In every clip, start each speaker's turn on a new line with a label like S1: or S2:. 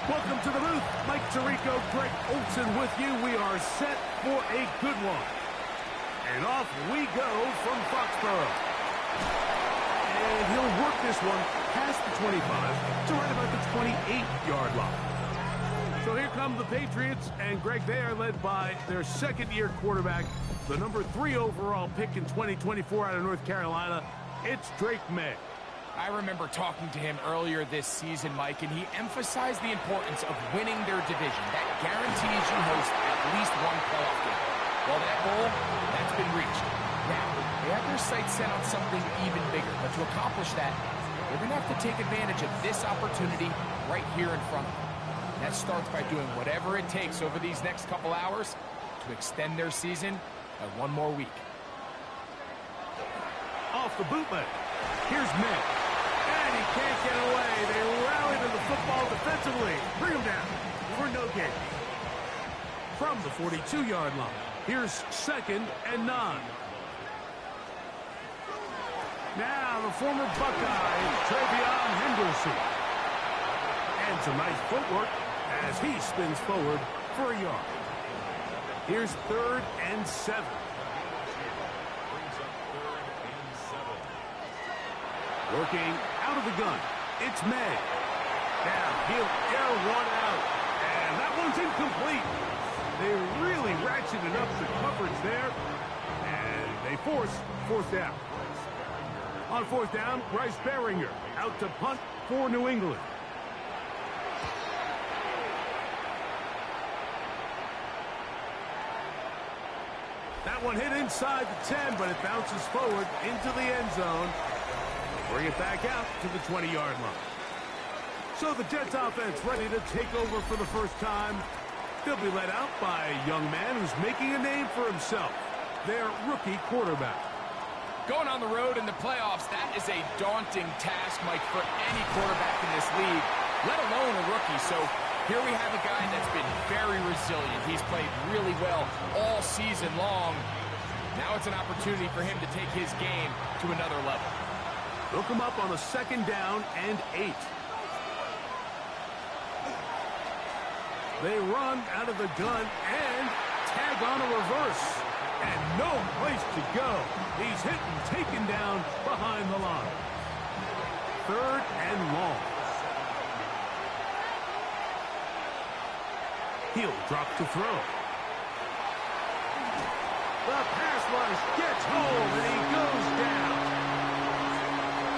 S1: Welcome to the booth. Mike Tirico, Greg Olson with you. We are set for a good one. And off we go from Foxborough. And he'll work this one past the 25 to right about the 28-yard line. So here come the Patriots, and Greg, they are led by their second-year quarterback, the number 3 overall pick in 2024 out of North Carolina. It's Drake Maye.
S2: I remember talking to him earlier this season, Mike, and he emphasized the importance of winning their division. That guarantees you host at least one playoff game. Well, that goal, that's been reached. Now, they have their sights set on something even bigger, but to accomplish that, they're going to have to take advantage of this opportunity right here in front of them. That starts by doing whatever it takes over these next couple hours to extend their season by one more week.
S1: Off the bootleg. Here's Maye. And he can't get away. They rally to the football defensively. Bring him down for no gain. From the 42-yard line, here's 2nd and 9. Now the former Buckeye, Travion Henderson. And some nice footwork as he spins forward for a yard. Here's 3rd and 7. Working out of the gun, it's Maye. Now he'll air one out, and that one's incomplete. They really ratcheted up the coverage there, and they force 4th down. On 4th down, Bryce Baringer out to punt for New England. That one hit inside the 10, but it bounces forward into the end zone. Bring it back out to the 20-yard line. So the Jets offense ready to take over for the first time. They'll be led out by a young man who's making a name for himself, their rookie quarterback.
S2: Going on the road in the playoffs, that is a daunting task, Mike, for any quarterback in this league, let alone a rookie. So here we have a guy that's been very resilient. He's played really well all season long. Now it's an opportunity for him to take his game to another level.
S1: Hook him up on a 2nd down and 8. They run out of the gun and tag on a reverse. And no place to go. He's hit and taken down behind the line. 3rd and long. He'll drop to throw. The pass rush gets home and he goes down.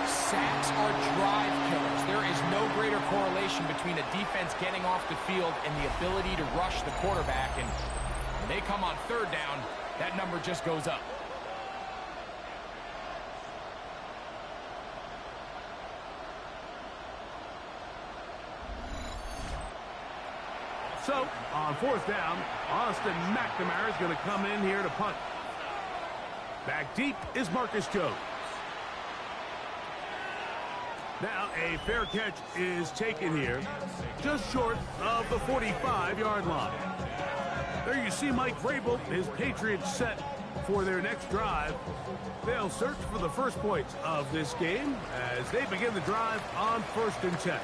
S2: Sacks are drive killers. There is no greater correlation between a defense getting off the field and the ability to rush the quarterback. And when they come on 3rd down, that number just goes up.
S1: So, on 4th down, Austin McNamara is going to come in here to punt. Back deep is Marcus Jones. Now a fair catch is taken here, just short of the 45-yard line. There you see Mike Vrabel, his Patriots set for their next drive. They'll search for the first points of this game as they begin the drive on 1st and 10.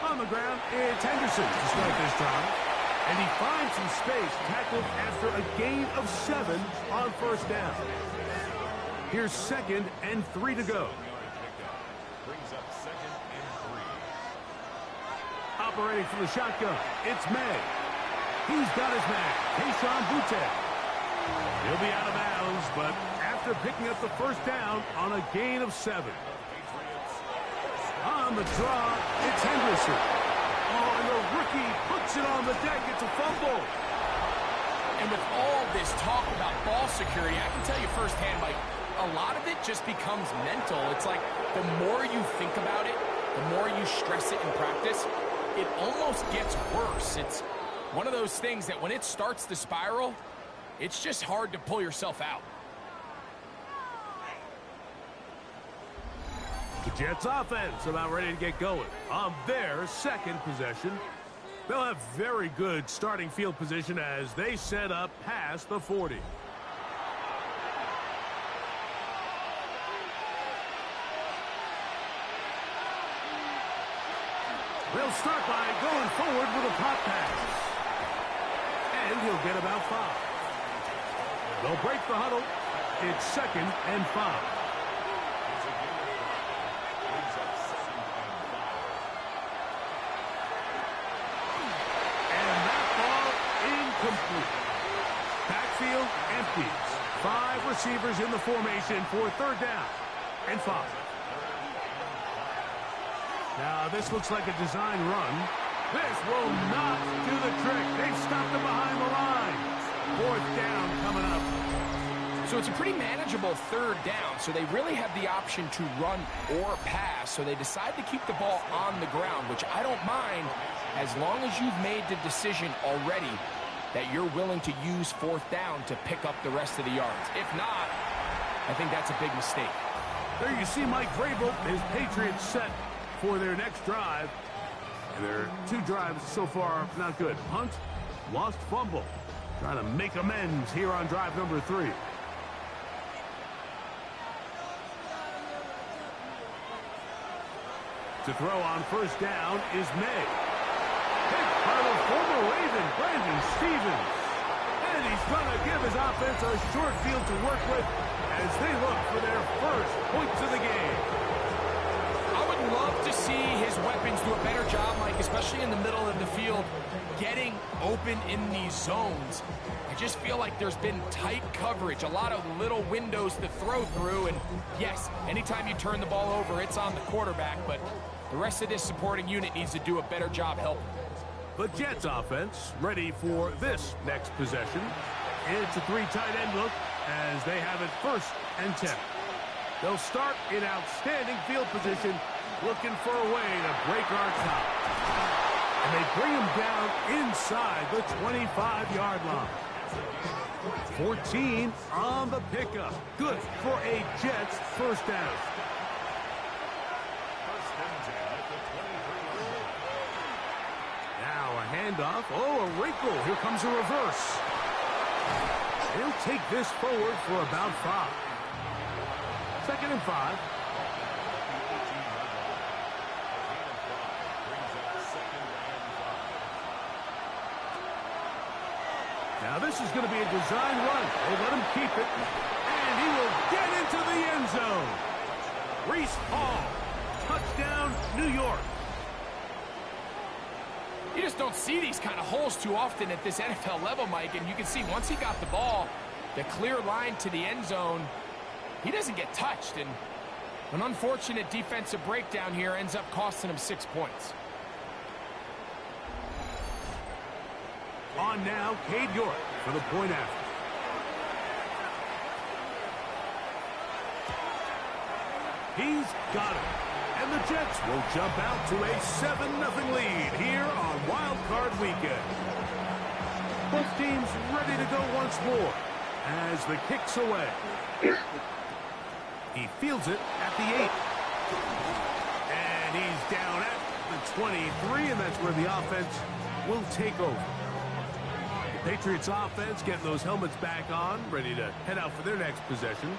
S1: On the ground, it's Henderson to start this drive. And he finds some space, tackled after a gain of 7 on 1st down. Here's 2nd and 3 to go.
S3: Brings up 2nd and 3.
S1: Operating from the shotgun, it's Maye. He's got his man, Kayshon Boutte. He'll be out of bounds, but after picking up the 1st down on a gain of 7. On the draw, it's Henderson. Oh, and the rookie puts it on the deck. It's a fumble.
S2: And with all this talk about ball security, I can tell you firsthand, Mike, a lot of it just becomes mental. It's like the more you think about it, the more you stress it in practice, it almost gets worse. It's one of those things that when it starts to spiral, it's just hard to pull yourself out.
S1: The Jets offense about ready to get going on their 2nd possession. They'll have very good starting field position as they set up past the 40. They'll start by going forward with a pop pass. And he'll get about 5. They'll break the huddle. It's 2nd and 5. And that ball incomplete. Backfield empties. 5 receivers in the formation for 3rd down and 5. Now, this looks like a design run. This will not do the trick. They've stopped him behind the line. 4th down coming up.
S2: So it's a pretty manageable 3rd down, so they really have the option to run or pass, so they decide to keep the ball on the ground, which I don't mind as long as you've made the decision already that you're willing to use 4th down to pick up the rest of the yards. If not, I think that's a big mistake.
S1: There you see Mike Vrabel, his Patriots set for their next drive. And their 2 drives so far not good. Punt, lost fumble. Trying to make amends here on drive number 3. To throw on 1st down is May. Picked by the former Raven, Brandon Stephens. And he's going to give his offense a short field to work with as they look for their first points of the game.
S2: I would love to see his weapons do a better job, Mike, especially in the middle of the field, getting open in these zones. I just feel like there's been tight coverage, a lot of little windows to throw through, and yes, anytime you turn the ball over, it's on the quarterback, but the rest of this supporting unit needs to do a better job helping.
S1: The Jets offense ready for this next possession. It's a 3 tight end look as they have it 1st and 10. They'll start in outstanding field position, looking for a way to break our top. And they bring him down inside the 25-yard line. 14 on the pickup. Good for a Jets 1st down. Now a handoff. Oh, a wrinkle. Here comes a reverse. He'll take this forward for about 5. 2nd and 5. Now this is going to be a design run. They let him keep it. And he will get into the end zone. Breece Hall. Touchdown, New York.
S2: You just don't see these kind of holes too often at this NFL level, Mike, and you can see once he got the ball, the clear line to the end zone, he doesn't get touched, and an unfortunate defensive breakdown here ends up costing him 6 points.
S1: On now, Cade York for the point after. He's got it. And the Jets will jump out to a 7-0 lead here on Wild Card Weekend. Both teams ready to go once more as the kick's away. He fields it at the 8. And he's down at the 23, and that's where the offense will take over. The Patriots offense getting those helmets back on, ready to head out for their next possession.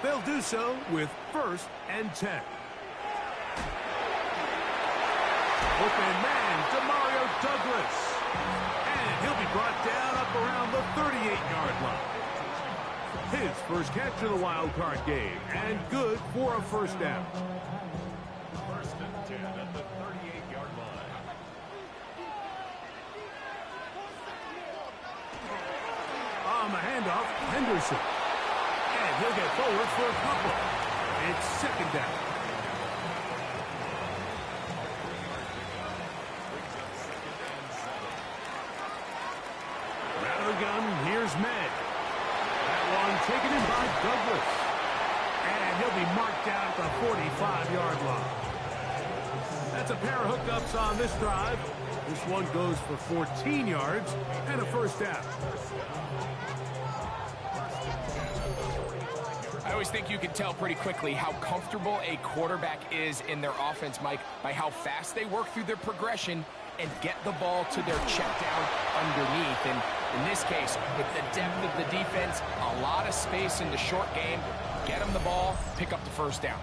S1: They'll do so with 1st and 10. Open man, Demario Douglas. And he'll be brought down up around the 38-yard line. His first catch of the wild card game, and good for a 1st down.
S3: 1st and 10 at the 38-yard line.
S1: On the handoff, Henderson. And he'll get forward for a couple. It's 2nd down. Gun, here's Med. That one taken in by Douglas. And he'll be marked down at the 45-yard line. That's a pair of hookups on this drive. This one goes for 14 yards and a 1st down.
S2: I always think you can tell pretty quickly how comfortable a quarterback is in their offense, Mike, by how fast they work through their progression and get the ball to their check down underneath. And in this case, with the depth of the defense, a lot of space in the short game, get them the ball, pick up the 1st down.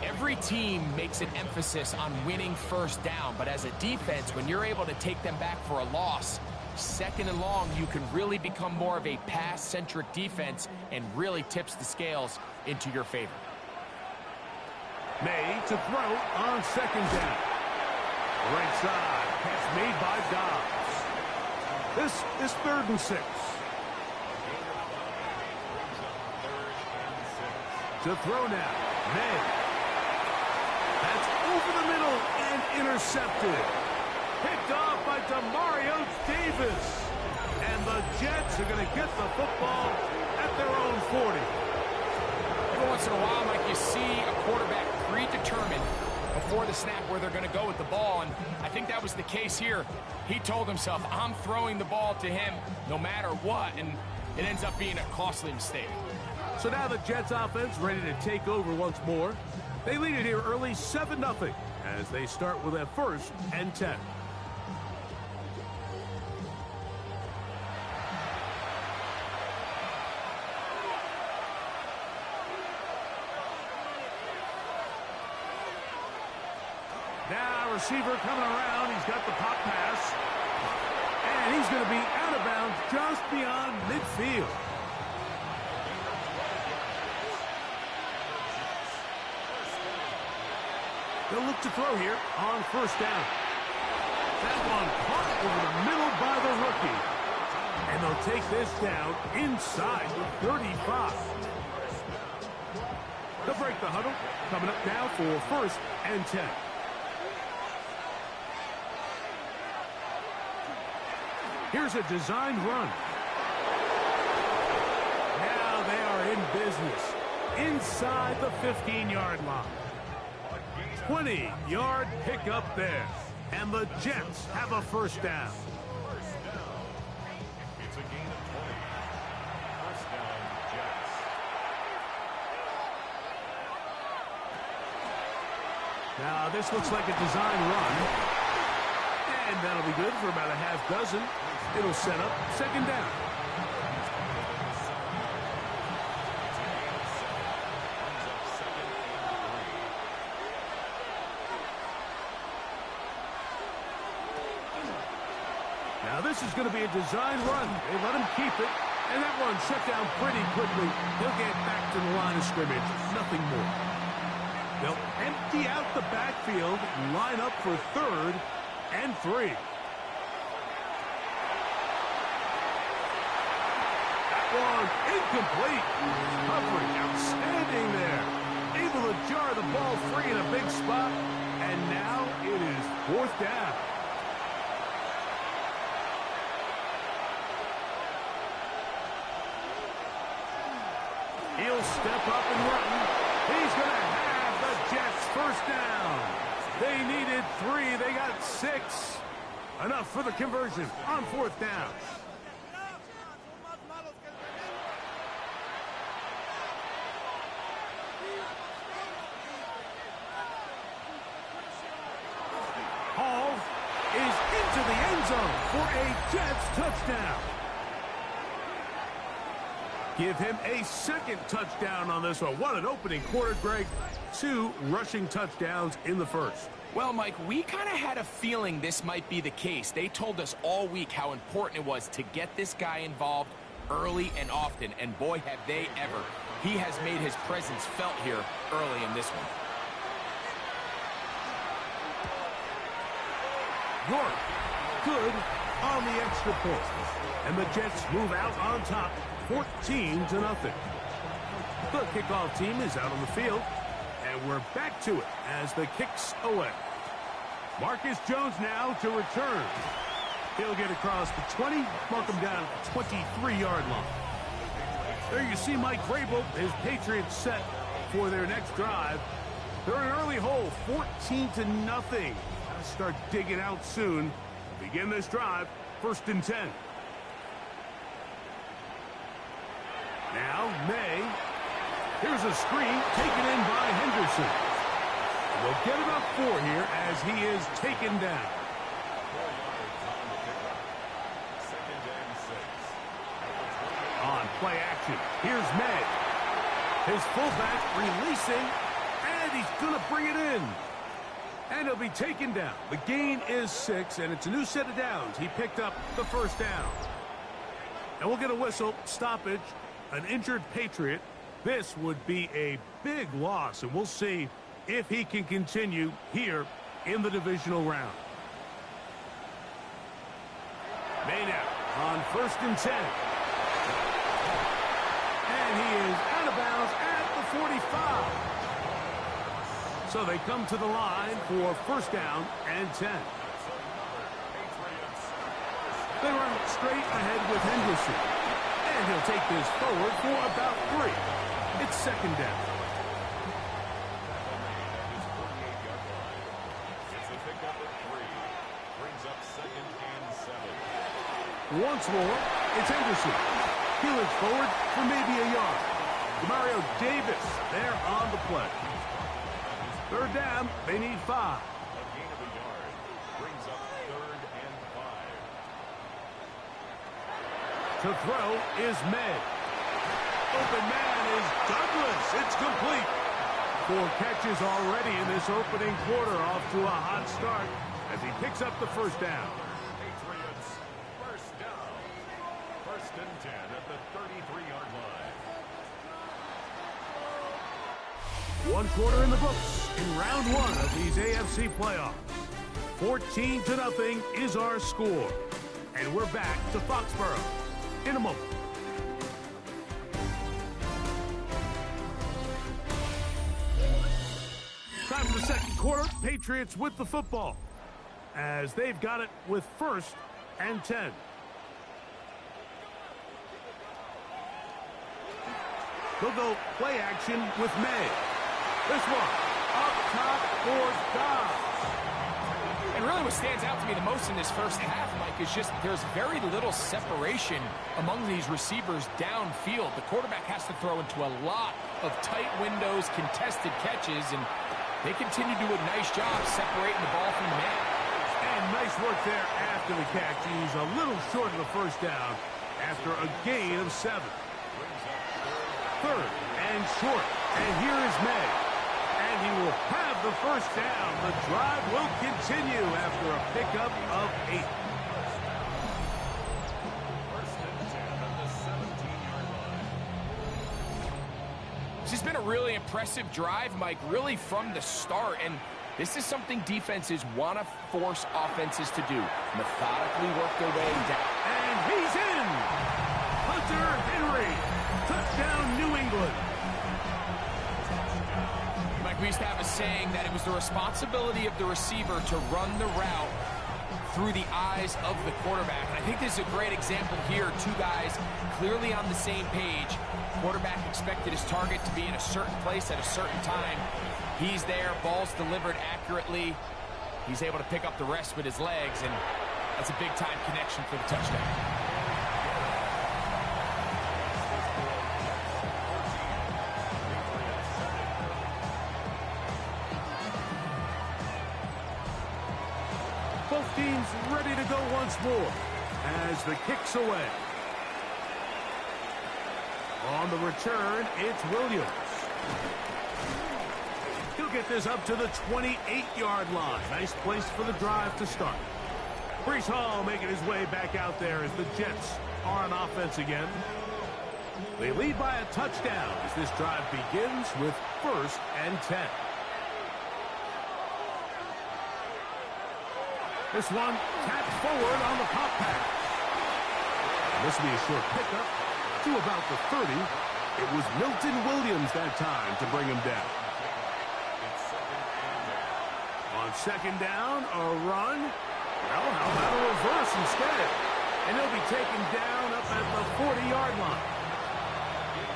S2: Every team makes an emphasis on winning first down, but as a defense, when you're able to take them back for a loss, second and long, you can really become more of a pass-centric defense and really tips the scales into your favor.
S1: May to throw on second down. Right side, pass made by Dobbs. This is 3rd and 6. To throw now, May. That's over the middle and intercepted. Picked off by Demario Davis. And the Jets are going to get the football at their own 40.
S2: Every once in a while, Mike, you see a quarterback predetermined before the snap where they're going to go with the ball, and I think that was the case here. He told himself, I'm throwing the ball to him no matter what, and it ends up being a costly mistake.
S1: So now the Jets offense ready to take over once more. They lead it here early 7-0 as they start with a 1st and 10. Now receiver coming around. He's got the pop pass. And he's going to be out of bounds just beyond midfield. They'll look to throw here on 1st down. That one caught over the middle by the rookie. And they'll take this down inside the 35. They'll break the huddle. Coming up now for 1st and 10. Here's a designed run. Now they are in business inside the 15-yard line. 20-yard pickup there. And the Jets have a 1st down.
S3: It's a gain of 20. 1st down, Jets.
S1: Now this looks like a design run. And that'll be good for about a half dozen. It'll set up 2nd down. Now this is going to be a design run. They let him keep it, and that one shut down pretty quickly. He'll get back to the line of scrimmage. Nothing more. They'll empty out the backfield, line up for 3rd and 3. That one incomplete. Coverage outstanding there. Able to jar the ball free in a big spot, and now it is 4th down. He'll step up and run. He's going to have the Jets 1st down. They needed 3. They got 6. Enough for the conversion on 4th down. Hall is into the end zone for a Jets touchdown. Give him a 2nd touchdown on this one. What an opening quarter, Greg. 2 rushing touchdowns in the 1st.
S2: Well, Mike, we kind of had a feeling this might be the case. They told us all week how important it was to get this guy involved early and often, and boy, have they ever. He has made his presence felt here early in this one.
S1: York, good on the extra point. And the Jets move out on top, 14-0. The kickoff team is out on the field, and we're back to it as the kick's away. Marcus Jones now to return. He'll get across the 20, mark him down at the 23-yard line. There you see Mike Vrabel, his Patriots set for their next drive. They're in an early hole, 14-0. Gotta start digging out soon. Begin this drive, 1st and 10. Now, May. Here's a screen taken in by Henderson. They'll get about 4 here as he is taken down.
S3: 4 yards on the pickup. 2nd and 6.
S1: On play action, here's May. His fullback releasing, and he's going to bring it in. And he'll be taken down. The gain is 6, and it's a new set of downs. He picked up the first down. And we'll get a whistle, stoppage, an injured Patriot. This would be a big loss, and we'll see if he can continue here in the divisional round. Maynard on 1st and 10. And he is out of bounds at the 45. So they come to the line for 1st down and 10. They run straight ahead with Henderson. And he'll take this forward for about 3. It's 2nd down. Once more, it's Henderson. He looks forward for maybe a yard. Demario Davis there on the play. 3rd down, they need 5.
S3: A gain of a yard brings up 3rd and 5.
S1: To throw is May. Open man is Douglas. It's complete. 4 catches already in this opening quarter, off to a hot start as he picks up the 1st down.
S3: Patriots, 1st down. 1st and 10 at the 33-yard line.
S1: 1 quarter in the books in round 1 of these AFC playoffs. 14-0 is our score. And we're back to Foxborough in a moment. Time for the 2nd quarter. Patriots with the football as they've got it with 1st and 10. They'll go play action with May. This one up top for Dobbs.
S2: And really what stands out to me the most in this first half, Mike, is just there's very little separation among these receivers downfield. The quarterback has to throw into a lot of tight windows, contested catches, and they continue to do a nice job separating the ball from the man.
S1: And nice work there after the catch. He's a little short of the 1st down after a gain of 7. 3rd and short. And here is May. And he will have the 1st down. The drive will continue after a pickup of 8.
S3: 1st and 10 at the 17-yard line.
S2: This has been a really impressive drive, Mike, really from the start. And this is something defenses want to force offenses to do. Methodically work their way down.
S1: And he's in! Hunter Henry. Touchdown, New England.
S2: Mike, we used to have a saying that it was the responsibility of the receiver to run the route through the eyes of the quarterback. And I think this is a great example here. 2 guys clearly on the same page. Quarterback expected his target to be in a certain place at a certain time. He's there, ball's delivered accurately. He's able to pick up the rest with his legs, and that's a big-time connection for the touchdown.
S1: Both teams ready to go once more as the kick's away. On the return, it's Williams. He'll get this up to the 28-yard line. Nice place for the drive to start. Breece Hall making his way back out there as the Jets are on offense again. They lead by a touchdown as this drive begins with 1st and 10. This one tapped forward on the pop pass. This will be a short pickup to about the 30. It was Milton Williams that time to bring him down. On 2nd down, a run. Well, how about a reverse instead? And he'll be taken down up at the 40-yard line.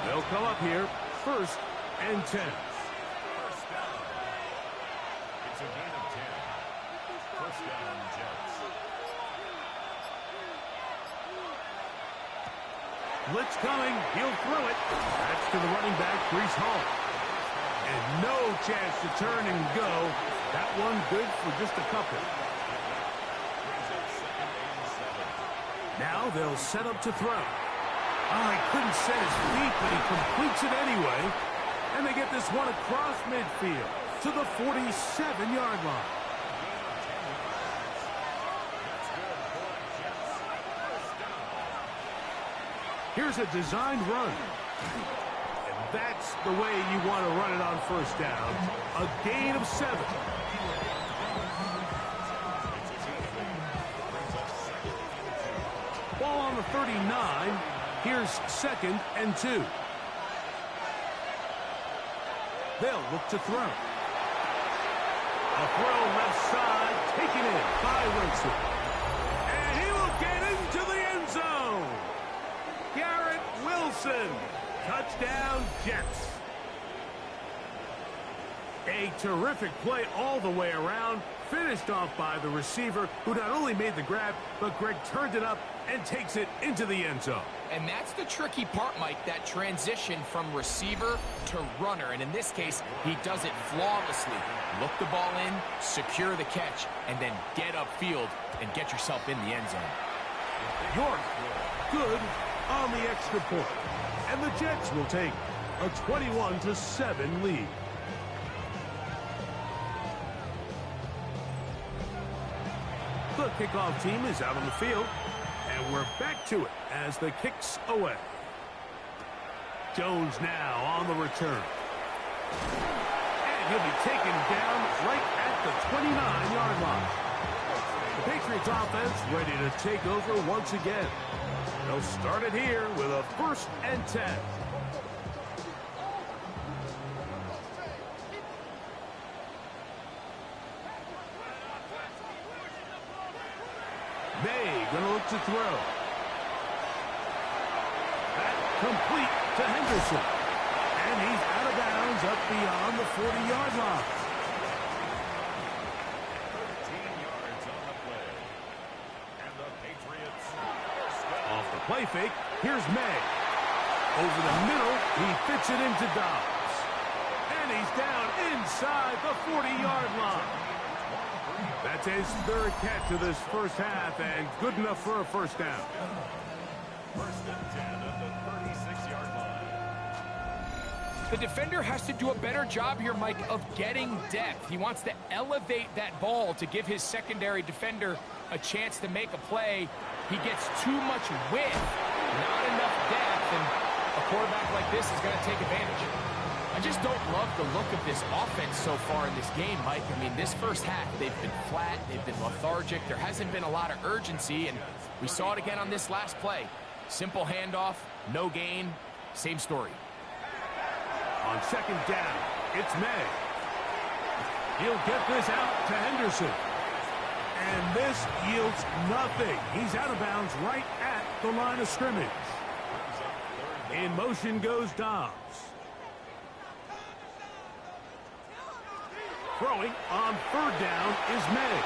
S1: They'll come up here 1st and 10.
S3: First down. It's a gain of 10. 1st down, Jets.
S1: Blitz coming. He'll throw it. That's to the running back, Breece Hall. And no chance to turn and go. That one good for just a couple. Now they'll set up to throw. Oh, he couldn't set his feet, but he completes it anyway. And they get this one across midfield to to the 47-yard line. Here's a designed run. And that's the way you want to run it on first down. A gain of 7. Ball on the 39. Here's 2nd and 2. They'll look to throw. A throw left side, taken in by Winston. And he will get into the end zone. Garrett Wilson. Touchdown, Jets. A terrific play all the way around. Finished off by the receiver, who not only made the grab, but Greg turned it up and takes it into the end zone.
S2: And that's the tricky part, Mike, that transition from receiver to runner. And in this case, he does it flawlessly. Look the ball in, secure the catch, and then get upfield and get yourself in the end zone.
S1: York, good on the extra point. And the Jets will take a 21-7 lead. The kickoff team is out on the field, and we're back to it as the kick's away. Jones now on the return. And he'll be taken down right at the 29-yard line. The Patriots offense ready to take over once again. They'll start it here with a 1st and 10. May gonna look to throw. That complete to Henderson. And he's out of bounds up beyond the 40-yard line.
S3: 13 yards on the play. And the Patriots
S1: Off the play fake, here's May. Over the middle, he fits it into Dobbs. And he's down inside the 40-yard line. That's his 3rd catch of this first half, and good enough for a first down.
S3: 1st and 10 at the 36-yard line.
S2: The defender has to do a better job here, Mike, of getting depth. He wants to elevate that ball to give his secondary defender a chance to make a play. He gets too much width, not enough depth, and a quarterback like this is going to take advantage. I just don't love the look of this offense so far in this game, Mike. I mean, this first half, they've been flat, they've been lethargic. There hasn't been a lot of urgency, and we saw it again on this last play. Simple handoff, no gain, same story.
S1: On 2nd down, it's May. He'll get this out to Henderson. And this yields nothing. He's out of bounds right at the line of scrimmage. In motion goes Dobbs. Throwing on 3rd down is May.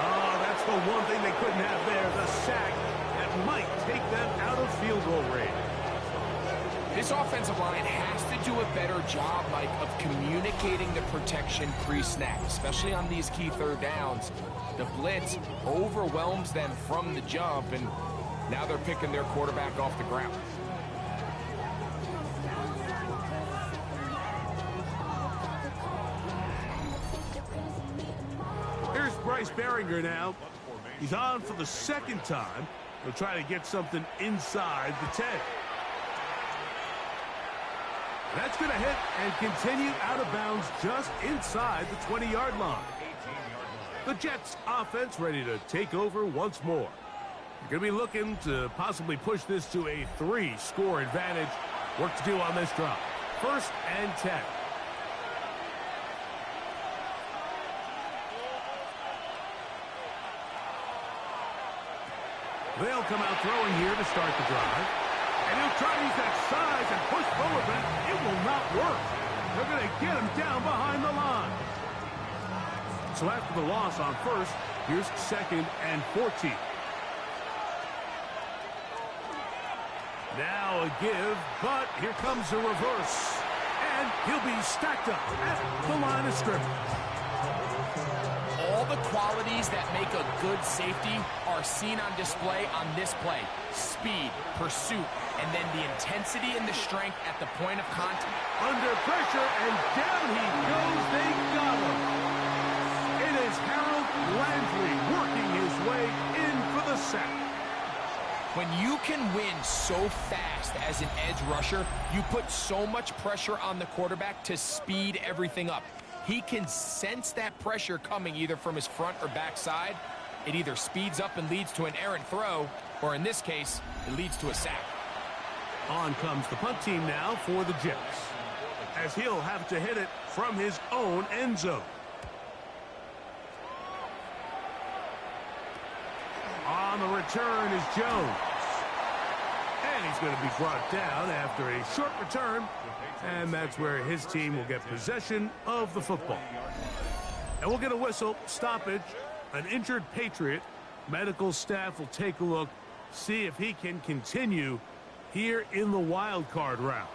S1: Oh, that's the one thing they couldn't have there, the sack that might take them out of field goal range.
S2: This offensive line has to do a better job, Mike, of communicating the protection pre-snap, especially on these key 3rd downs. The blitz overwhelms them from the jump, and now they're picking their quarterback off the ground.
S1: Here's Bryce Baringer now. He's on for the 2nd time. He'll try to get something inside the 10. That's going to hit and continue out of bounds just inside the 20-yard line. The Jets offense ready to take over once more. You're going to be looking to possibly push this to a 3-score advantage. Work to do on this drive. 1st and 10. They'll come out throwing here to start the drive. And he'll try to use that size and push forward, but it will not work. They're going to get him down behind the line. So after the loss on 1st, here's 2nd and 14. Now a give, but here comes a reverse. And he'll be stacked up at the line of scrimmage.
S2: All the qualities that make a good safety are seen on display on this play. Speed, pursuit, and then the intensity and the strength at the point of contact.
S1: Under pressure, and down he
S2: can win so fast as an edge rusher, you put so much pressure on the quarterback to speed everything up. He can sense that pressure coming either from his front or back side. It either speeds up and leads to an errant throw, or in this case, it leads to a sack.
S1: On comes the punt team now for the Jets, as he'll have to hit it from his own end zone. On the return is Jones. And he's going to be brought down after a short return. And that's where his team will get possession of the football. And we'll get a whistle, stoppage, an injured Patriot. Medical staff will take a look, see if he can continue here in the wild card round.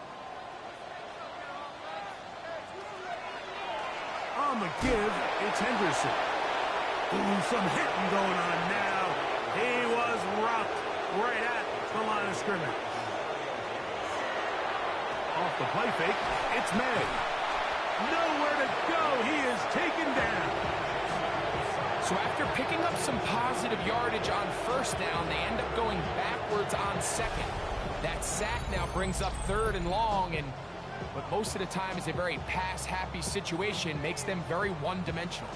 S1: On the give, it's Henderson. Ooh, some hitting going on now. He was rocked right at the line of scrimmage. Off the play fake, it's May. Nowhere to go. He is taken down.
S2: So after picking up some positive yardage on first down, they end up going backwards on second. That sack now brings up 3rd and long, and what most of the time is a very pass-happy situation makes them very one-dimensional.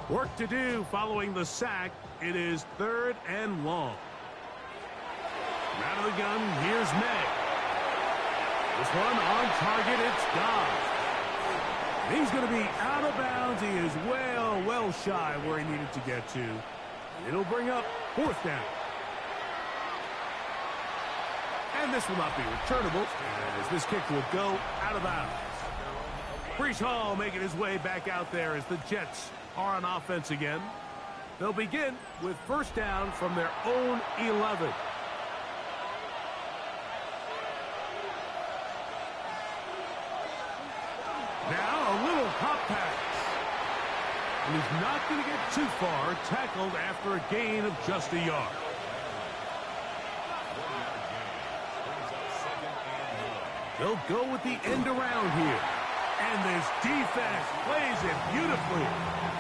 S1: Work to do following the sack. It is 3rd and long. Out of the gun, here's May. This one on target, it's Dobbs. He's going to be out of bounds. He is well shy where he needed to get to. It'll bring up 4th down. And this will not be returnable, as this kick will go out of bounds. Breece Hall making his way back out there as the Jets are on offense again. They'll begin with 1st down from their own 11. Now a little pop pass. And he's not going to get too far, tackled after a gain of just a yard. They'll go with the end around here. And this defense plays it beautifully.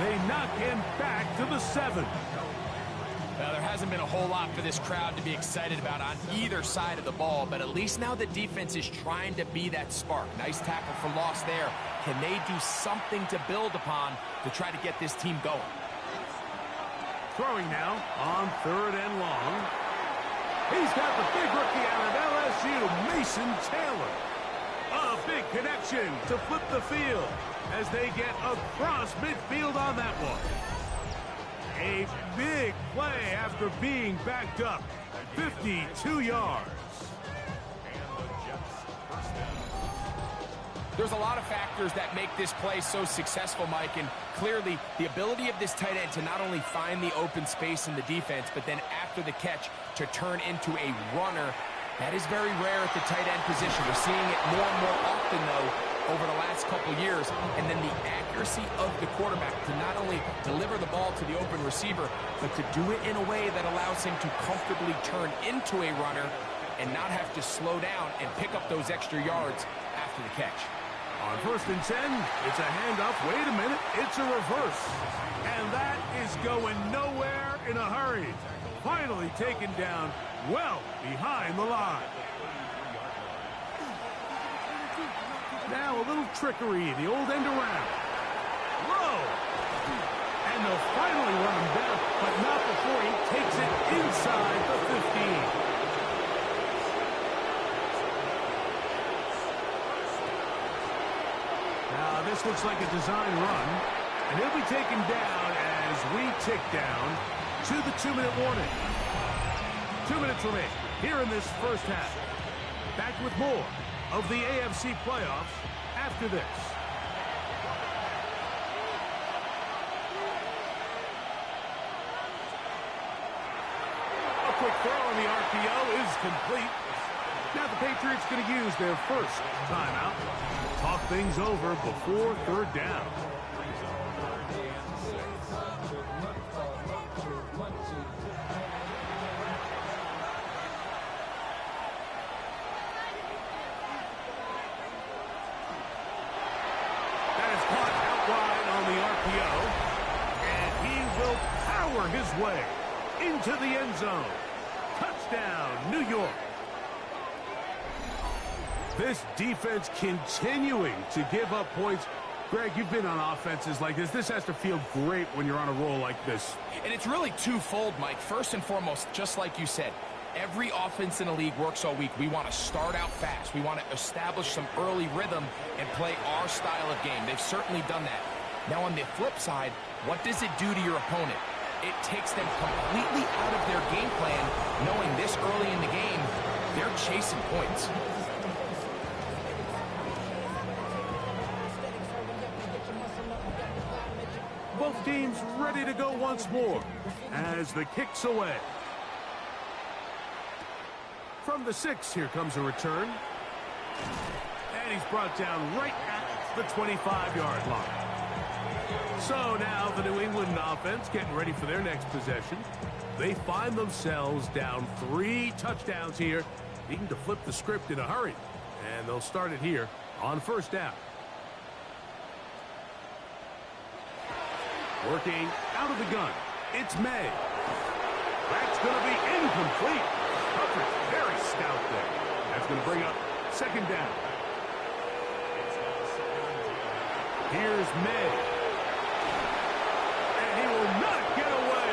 S1: They knock him back to the 7.
S2: Well, there hasn't been a whole lot for this crowd to be excited about on either side of the ball, but at least now the defense is trying to be that spark. Nice tackle for loss there. Can they do something to build upon to try to get this team going?
S1: Throwing now on 3rd and long. He's got the big rookie out of LSU, Mason Taylor. A big connection to flip the field as they get across midfield on that one. A big play after being backed up. 52 yards.
S2: There's a lot of factors that make this play so successful, Mike, and clearly the ability of this tight end to not only find the open space in the defense, but then after the catch to turn into a runner. That is very rare at the tight end position. We're seeing it more and more often, though, over the last couple years. And then the accuracy of the quarterback to not only deliver the ball to the open receiver, but to do it in a way that allows him to comfortably turn into a runner and not have to slow down and pick up those extra yards after the catch.
S1: On 1st and 10, it's a handoff. Wait a minute, it's a reverse. And that is going nowhere in a hurry. Finally taken down well behind the line. Now a little trickery, the old end around. Low. And they'll finally run him down, but not before he takes it inside the 15. Now this looks like a design run, and he'll be taken down as we tick down to the 2-minute warning. 2 minutes remain here in this first half. Back with more of the AFC playoffs after this. A quick throw on the RPO is complete. Now the Patriots going to use their first timeout. Talk things over before 3rd down. hammer his way into the end zone. Touchdown, New York. This defense continuing to give up points. Greg, you've been on offenses like this. This has to feel great when you're on a roll like this.
S2: And it's really twofold, Mike. First and foremost, just like you said, every offense in the league works all week. We want to start out fast. We want to establish some early rhythm and play our style of game. They've certainly done that. Now, on the flip side, what does it do to your opponent? It takes them completely out of their game plan, knowing this early in the game, they're chasing points.
S1: Both teams ready to go once more as the kick's away. From the 6, here comes a return. And he's brought down right at the 25-yard line. So now the New England offense getting ready for their next possession. They find themselves down 3 touchdowns here, needing to flip the script in a hurry. And they'll start it here on first down. Working out of the gun. It's May. That's going to be incomplete. Coverage very stout there. That's going to bring up second down. Here's May. And he will not get away.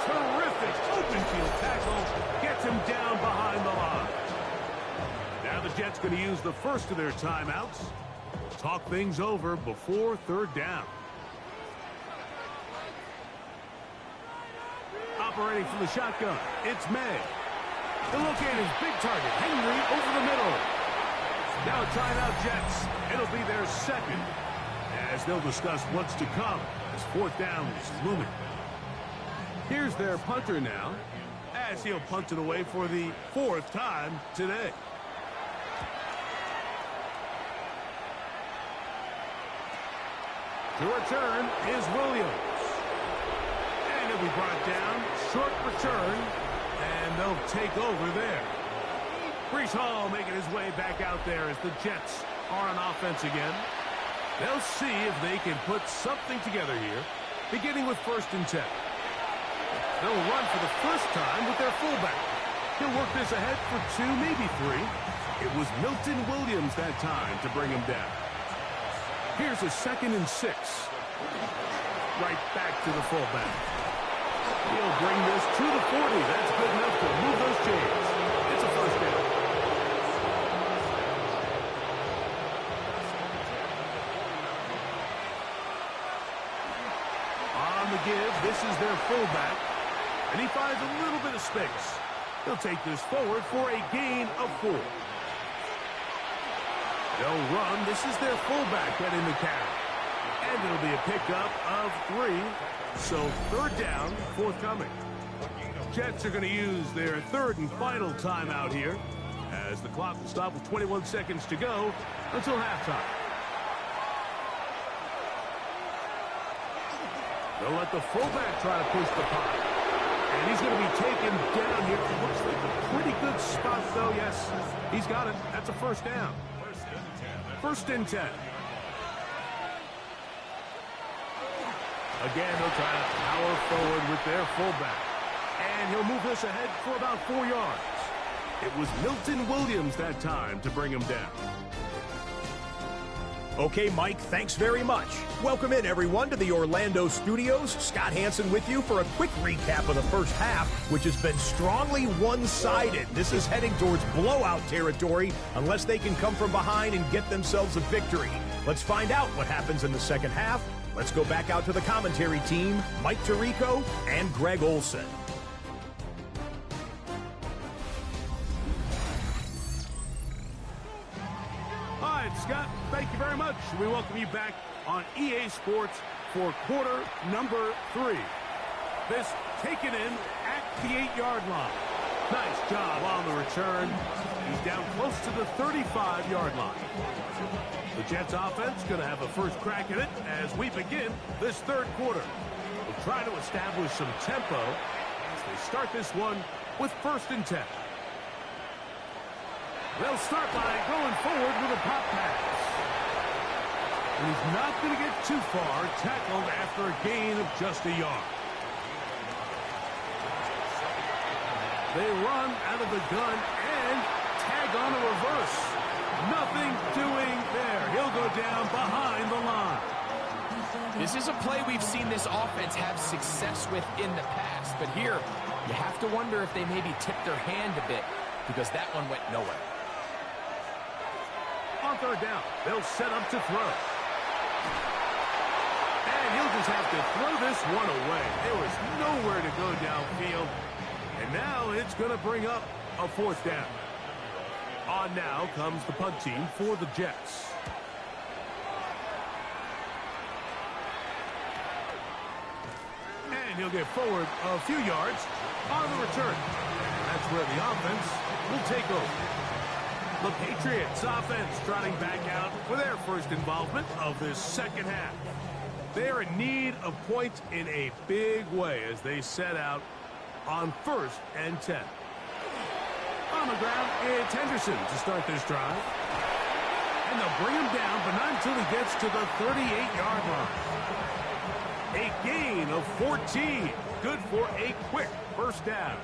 S1: Terrific open field tackle. Gets him down behind the line. Now the Jets going to use the first of their timeouts. Talk things over before third down. Operating from the shotgun, it's May. He'll locate his big target, Henry, over the middle. Now a timeout, Jets. It'll be their second, as they'll discuss what's to come as fourth down is looming. Here's their punter now, as he'll punt it away for the 4th time today. To return is Williams. And he'll be brought down. Short return. And they'll take over there. Breece Hall making his way back out there as the Jets are on offense again. They'll see if they can put something together here, beginning with 1st and 10. They'll run for the first time with their fullback. He'll work this ahead for 2, maybe 3. It was Milton Williams that time to bring him down. Here's a 2nd and 6. Right back to the fullback. He'll bring this to the 40. That's good enough to move those chains. It's a first down. On the give, this is their fullback. And he finds a little bit of space. He'll take this forward for a gain of 4. They'll run. This is their fullback getting the carry. And it'll be a pickup of 3. So third down, forthcoming. Jets are going to use their 3rd and final timeout here, as the clock will stop with 21 seconds to go until halftime. They'll let the fullback try to push the puck. And he's going to be taken down here. It looks like a pretty good spot, though. Yes, he's got it. That's a first down. 1st and 10. Again, they'll try to power forward with their fullback. And he'll move this ahead for about 4 yards. It was Milton Williams that time to bring him down.
S4: Okay, Mike, thanks very much. Welcome in, everyone, to the Orlando studios. Scott Hansen with you for a quick recap of the first half, which has been strongly one-sided. This is heading towards blowout territory unless they can come from behind and get themselves a victory. Let's find out what happens in the second half. Let's go back out to the commentary team, Mike Tirico and Greg Olsen.
S1: All right, Scott, thank you very much. We welcome you back on EA Sports for quarter number 3. This taken in at the 8-yard line. Nice job on the return. He's down close to the 35-yard line. The Jets offense going to have a first crack at it as we begin this third quarter. We'll try to establish some tempo as they start this one with 1st and 10. They'll start by going forward with a pop pass. And he's not going to get too far, tackled after a gain of just a yard. They run out of the gun and tag on a reverse. Nothing doing there. He'll go down behind the line.
S2: This is a play we've seen this offense have success with in the past, but here you have to wonder if they maybe tipped their hand a bit because that one went nowhere.
S1: On third down, they'll set up to throw. And he'll just have to throw this one away. There was nowhere to go downfield. And now it's going to bring up a fourth down. On now comes the punt team for the Jets. And he'll get forward a few yards on the return. That's where the offense will take over. The Patriots offense trotting back out for their first involvement of this second half. They're in need of points in a big way as they set out on 1st and 10. On the ground, it's Henderson to start this drive. And they'll bring him down, but not until he gets to the 38-yard line. A gain of 14. Good for a quick first down.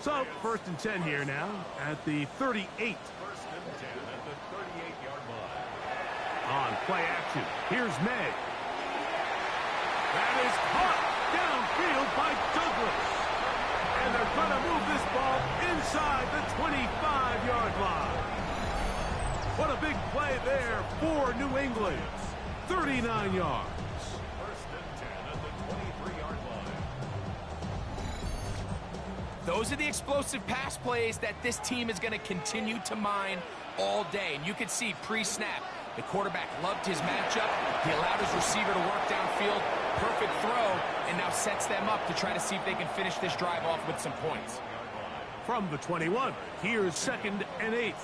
S1: So, 1st and 10 here now at the 38.
S3: 1st and 10 at the 38-yard line.
S1: On play action, here's May. That is caught downfield by Douglas. And they're going to move this ball inside the 25-yard line. What a big play there for New England. 39 yards.
S3: 1st and 10 at the 23-yard line.
S2: Those are the explosive pass plays that this team is going to continue to mine all day. And you can see pre-snap, the quarterback loved his matchup. He allowed his receiver to work downfield. Perfect throw, and now sets them up to try to see if they can finish this drive off with some points.
S1: From the 21, here's 2nd and 8.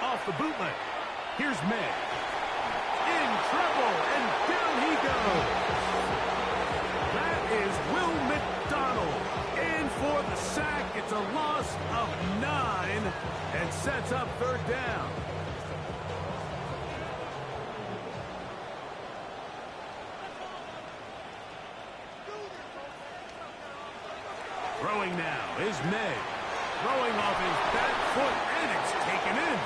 S1: Off the bootleg, here's May. In trouble, and down he goes. That is Will McDonald. In for the sack. It's a loss of 9 and sets up 3rd down. Throwing now is May. Throwing off his back foot, and it's taken in.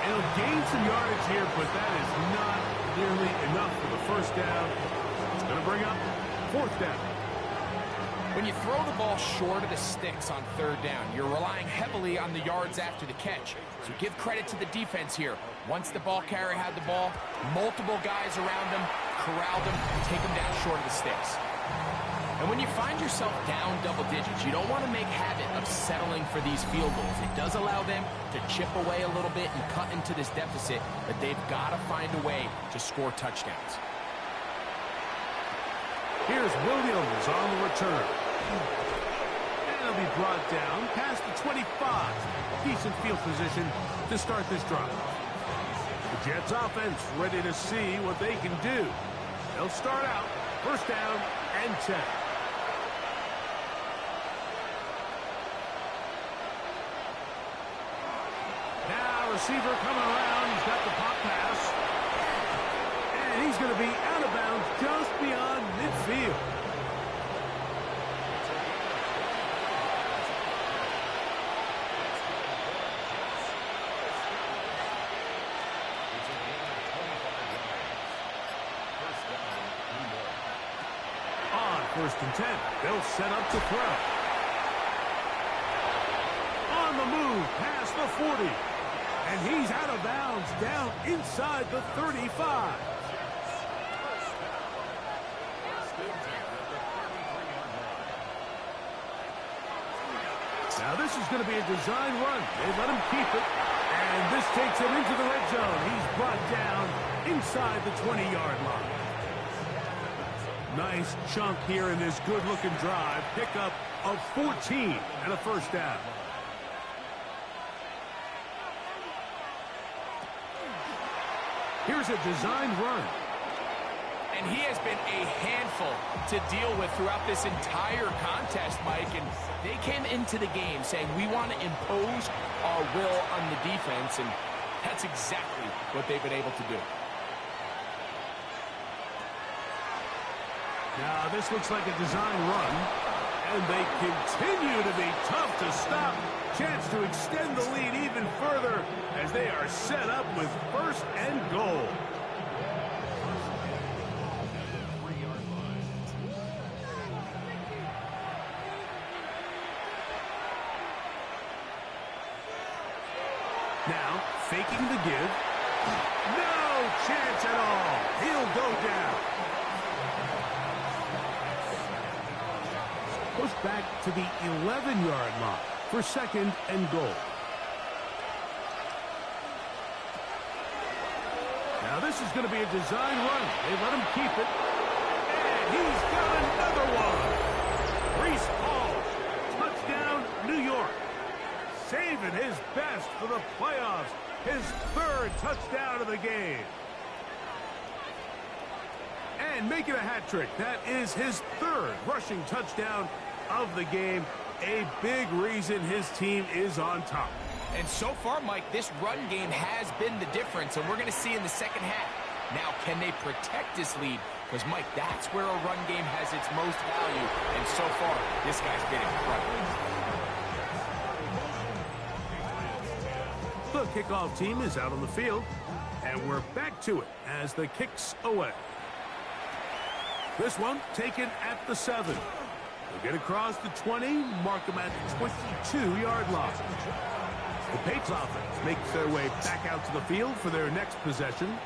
S1: He'll gain some yardage here, but that is not nearly enough for the first down. It's going to bring up 4th down.
S2: When you throw the ball short of the sticks on 3rd down, you're relying heavily on the yards after the catch. So give credit to the defense here. Once the ball carrier had the ball, multiple guys around him, corralled him, take him down short of the sticks. And when you find yourself down double digits, you don't want to make habit of settling for these field goals. It does allow them to chip away a little bit and cut into this deficit, but they've got to find a way to score touchdowns.
S1: Here's Williams on the return. And he'll be brought down past the 25. Decent field position to start this drive. The Jets offense ready to see what they can do. They'll start out 1st down and 10. Now receiver coming around. He's got the pop pass. And he's going to be out of bounds just beyond midfield. On 1st and 10, they'll set up to throw. On the move past the 40. And he's out of bounds down inside the 35. Now this is going to be a design run. They let him keep it. And this takes him into the red zone. He's brought down inside the 20-yard line. Nice chunk here in this good-looking drive. Pickup of 14 and a 1st down. Here's a design run.
S2: And he has been a handful to deal with throughout this entire contest, Mike. And they came into the game saying, we want to impose our will on the defense. And that's exactly what they've been able to do.
S1: Now, this looks like a design run, and they continue to be tough to stop. Chance to extend the lead even further as they are set up with 1st and goal. Now, faking the give. No chance at all. He'll go down. Push back to the 11-yard line for 2nd and goal. Now, this is going to be a design run. They let him keep it. And he's got another one. Breece Hall, touchdown, New York. Saving his best for the playoffs. His 3rd touchdown of the game. And making a hat trick. That is his 3rd rushing touchdown of the game. A big reason his team is on top.
S2: And so far, Mike, this run game has been the difference, and we're going to see in the second half. Now, can they protect this lead? Because, Mike, that's where a run game has its most value. And so far, this guy's been incredible.
S1: The kickoff team is out on the field, and we're back to it as the kick's away. This one taken at the 7. They'll get across the 20, mark them at the 22-yard line. The Patriots offense makes their way back out to the field for their next possession.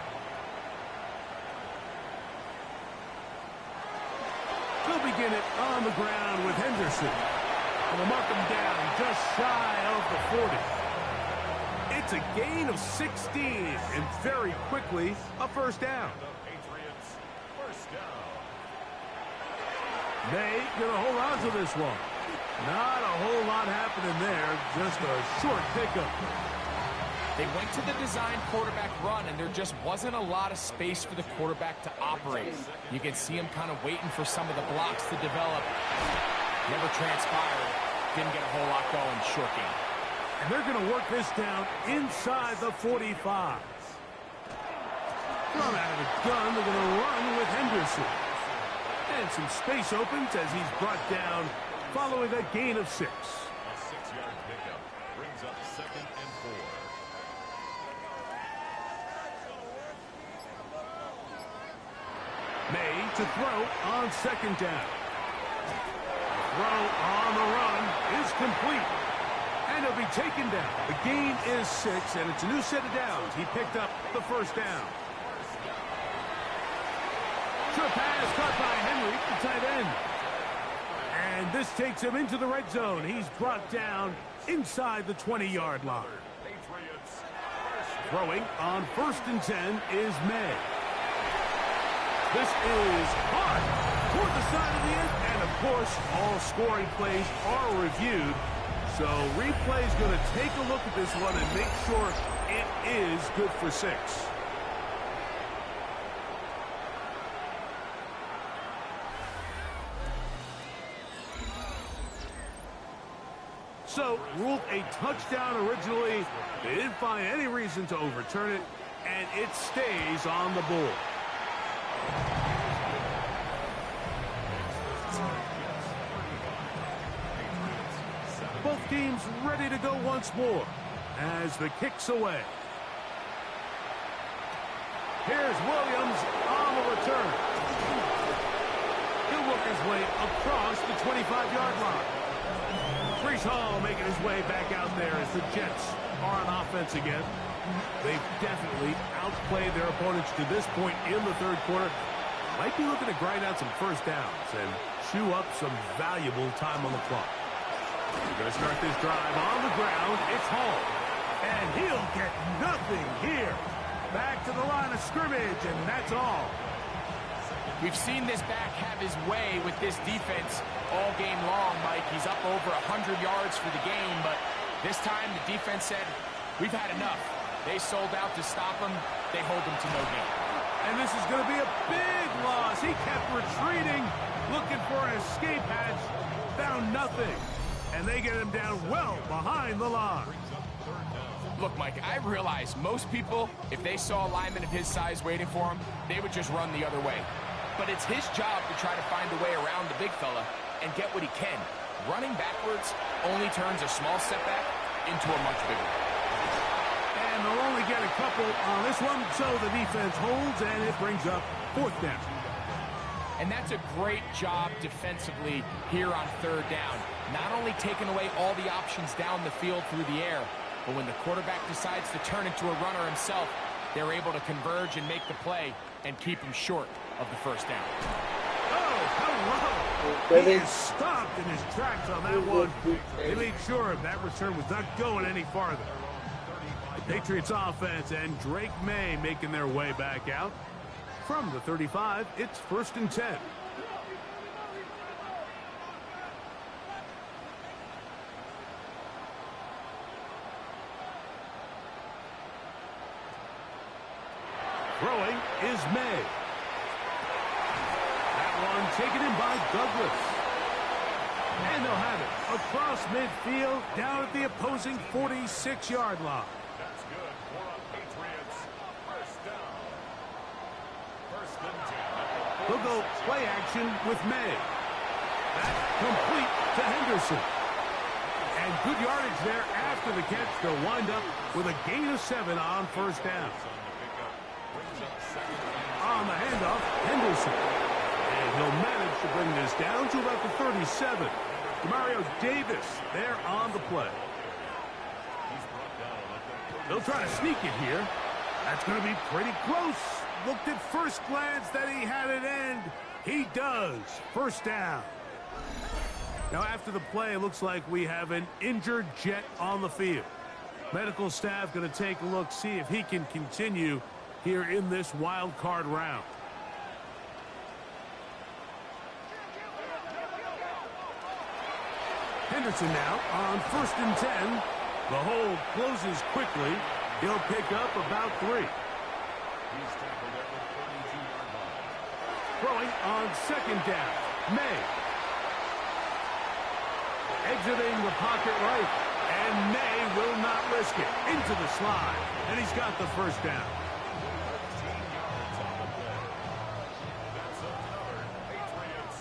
S1: They'll begin it on the ground with Henderson. And they'll mark him down just shy of the 40. It's a gain of 16, and very quickly, a 1st down.
S3: Patriots, 1st down.
S1: They gonna hold on to this one. Not a whole lot happening there, just a short pickup.
S2: They went to the design quarterback run, and there just wasn't a lot of space for the quarterback to operate. You can see him kind of waiting for some of the blocks to develop. Never transpired. Didn't get a whole lot going. Short game.
S1: And they're going to work this down inside the 45. Thrown out of the gun, they're going to run with Henderson. And some space opens as he's brought down following a gain of 6.
S3: A 6-yard pickup brings up 2nd and 4.
S1: May to throw on 2nd down. Throw on the run is complete. And he'll be taken down. The gain is 6, and it's a new set of downs. He picked up the 1st down. Short pass caught by Henry, the tight end. And this takes him into the red zone. He's brought down inside the 20-yard line.
S3: Patriots,
S1: Throwing on 1st and 10 is May. This is hard toward the side of the end. And, of course, all scoring plays are reviewed. So replay's going to take a look at this one and make sure it is good for 6. So, ruled a touchdown originally. They didn't find any reason to overturn it, and it stays on the board. Both teams ready to go once more as the kick's away. Here's Williams on the return. He'll work his way across the 25-yard line. Breece Hall making his way back out there as the Jets are on offense again. They've definitely outplayed their opponents to this point in the 3rd quarter. Might be looking to grind out some 1st downs and chew up some valuable time on the clock. We're going to start this drive on the ground. It's Hall. And he'll get nothing here. Back to the line of scrimmage, and that's all.
S2: We've seen this back have his way with this defense all game long, Mike. He's up over 100 yards for the game, but this time the defense said, we've had enough. They sold out to stop him. They hold him to no gain.
S1: And this is going to be a big loss. He kept retreating, looking for an escape hatch, found nothing. And they get him down well behind the line.
S2: Look, Mike, I realize most people, if they saw a lineman of his size waiting for him, they would just run the other way. but it's his job to try to find a way around the big fella and get what he can. Running backwards only turns a small setback into a much bigger one.
S1: And they'll only get a couple on this one, so the defense holds, and it brings up 4th down.
S2: And that's a great job defensively here on 3rd down. Not only taking away all the options down the field through the air, but when the quarterback decides to turn into a runner himself, they're able to converge and make the play and keep him short of the 1st down.
S1: Oh, hello! He is stopped in his tracks on that one. They made sure that return was not going any farther. The Patriots offense and Drake May making their way back out. From the 35, it's 1st and 10. Throwing is May. That one taken in by Douglas. And they'll have it across midfield down at the opposing 46-yard line.
S3: That's good for a Patriots 1st down. 1st and 10.
S1: They'll go play action with May. That's complete to Henderson. And good yardage there after the catch. They'll wind up with a gain of 7 on 1st down. On the handoff, Henderson. And he'll manage to bring this down to about the 37. Mario Davis there on the play. They'll try to sneak it here. That's going to be pretty close. Looked at first glance that he had it end. He does. 1st down. Now after the play, it looks like we have an injured Jet on the field. Medical staff going to take a look, see if he can continue here in this wild card round. Henderson now on 1st and 10. The hole closes quickly. He'll pick up about 3.
S3: He's tackled at the 32-yard line.
S1: Throwing on 2nd down. May. Exiting the pocket right. And May will not risk it. Into the slide. And he's got the 1st down.
S3: 13 yards on the play. That's another Patriots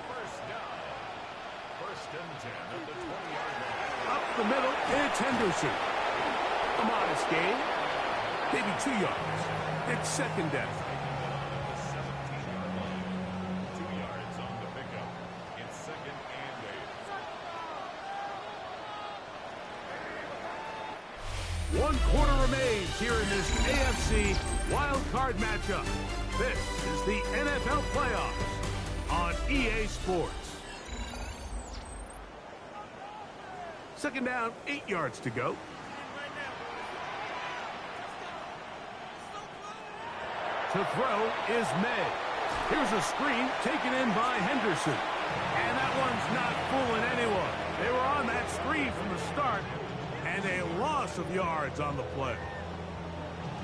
S3: 1st down. 1st and 10 at the 20-yard line.
S1: Up the middle, it's Henderson. A modest gain. Maybe 2 yards. It's 2nd down.
S3: The 17-yard line. 2 yards on the pickup. It's 2nd and 8.
S1: 1 quarter remains here in this AFC wild card matchup. This is the NFL playoffs on EA Sports. 2nd down, 8 yards to go. To throw is May. Here's a screen taken in by Henderson. And that one's not fooling anyone. They were on that screen from the start. And a loss of yards on the play.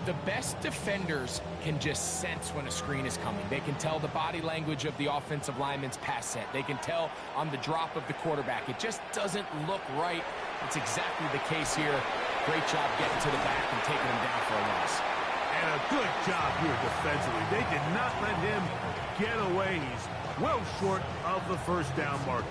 S2: The best defenders can just sense when a screen is coming. They can tell the body language of the offensive lineman's pass set. They can tell on the drop of the quarterback. It just doesn't look right. It's exactly the case here. Great job getting to the back and taking him down for a loss.
S1: And a good job here defensively. They did not let him get away. He's well short of the 1st down marker.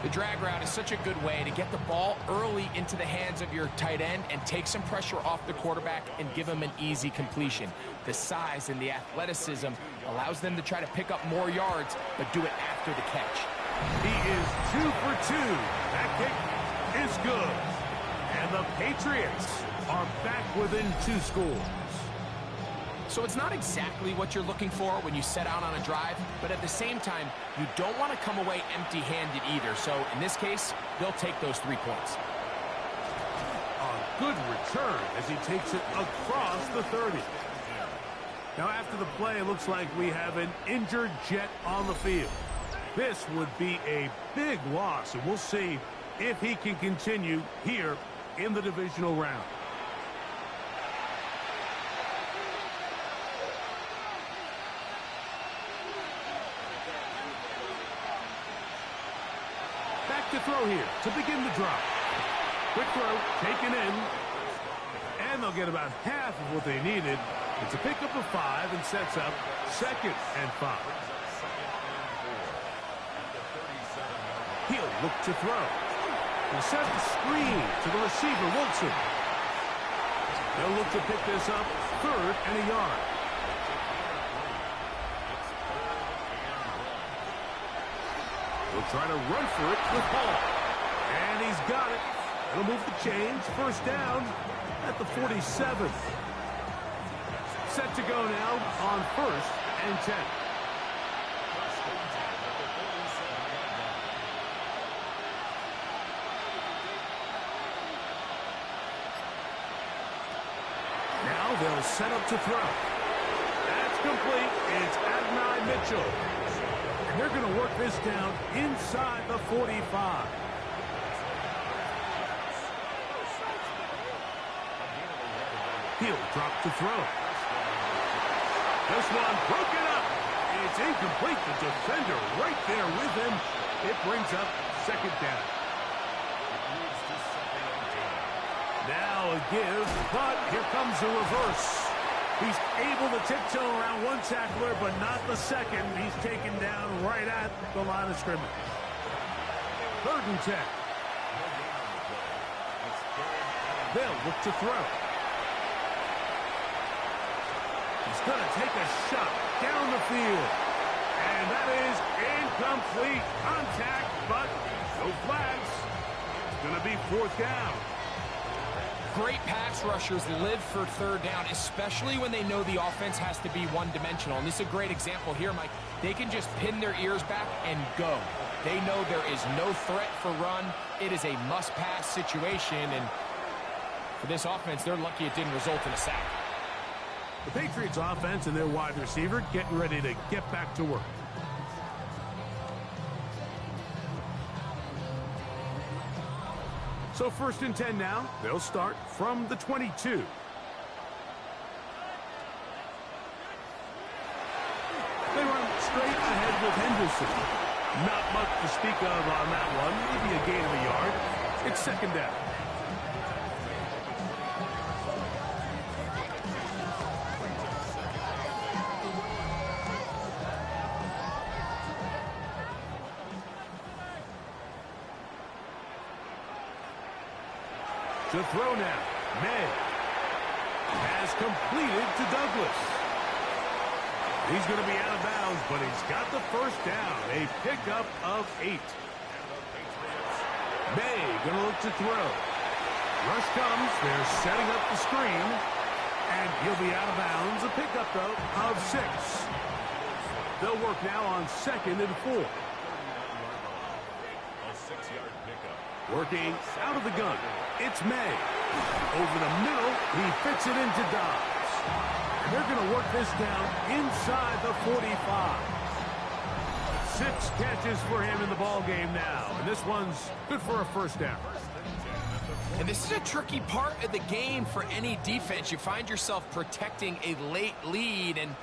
S2: The drag route is such a good way to get the ball early into the hands of your tight end and take some pressure off the quarterback and give him an easy completion. The size and the athleticism allows them to try to pick up more yards, but do it after the catch.
S1: He is 2 for 2. That kick is good. And the Patriots are back within 2 scores.
S2: So it's not exactly what you're looking for when you set out on a drive, but at the same time, you don't want to come away empty-handed either. So in this case, they'll take those 3 points.
S1: A good return as he takes it across the 30. Now after the play, it looks like we have an injured Jet on the field. This would be a big loss, and we'll see if he can continue here in the divisional round. Back to throw here to begin the drive. Quick throw taken in. And they'll get about half of what they needed It's a pickup of 5 and sets up 2nd and 5. He'll look to throw. He'll set the screen to the receiver, Wilson. They'll look to pick this up 3rd and a yard. He'll try to run for it with Hall. And he's got it. It'll move the chains. 1st down at the 47. Set to go now on 1st and 10. Now they'll set up to throw. That's complete. It's Adonai Mitchell. And they're going to work this down inside the 45. He'll drop to throw. This one broken up. It's incomplete. The defender right there with him. It brings up 2nd down. Now a give, but here comes the reverse. He's able to tiptoe around one tackler, but not the second. He's taken down right at the line of scrimmage. 3rd and 10. They'll look to throw. He's going to take a shot down the field. And that is incomplete. Contact, but no flags. It's going to be 4th down.
S2: Great pass rushers live for 3rd down, especially when they know the offense has to be one-dimensional. And this is a great example here, Mike. They can just pin their ears back and go. They know there is no threat for run. It is a must-pass situation. And for this offense, they're lucky it didn't result in a sack.
S1: The Patriots offense and their wide receiver getting ready to get back to work. So 1st and 10 now. They'll start from the 22. They run straight ahead with Henderson. Not much to speak of on that one. Maybe a gain of a yard. It's 2nd down. To throw now. May has completed to Douglas. He's going to be out of bounds, but he's got the 1st down. A pickup of 8. May going to look to throw. Rush comes. They're setting up the screen. And he'll be out of bounds. A pickup, though, of 6. They'll work now on 2nd and 4. Working out of the gun. It's May. Over the middle, he fits it into Dobbs. And they're going to work this down inside the 45. 6 catches for him in the ball game now. And this one's good for a 1st down.
S2: And this is a tricky part of the game for any defense. You find yourself protecting a late lead, and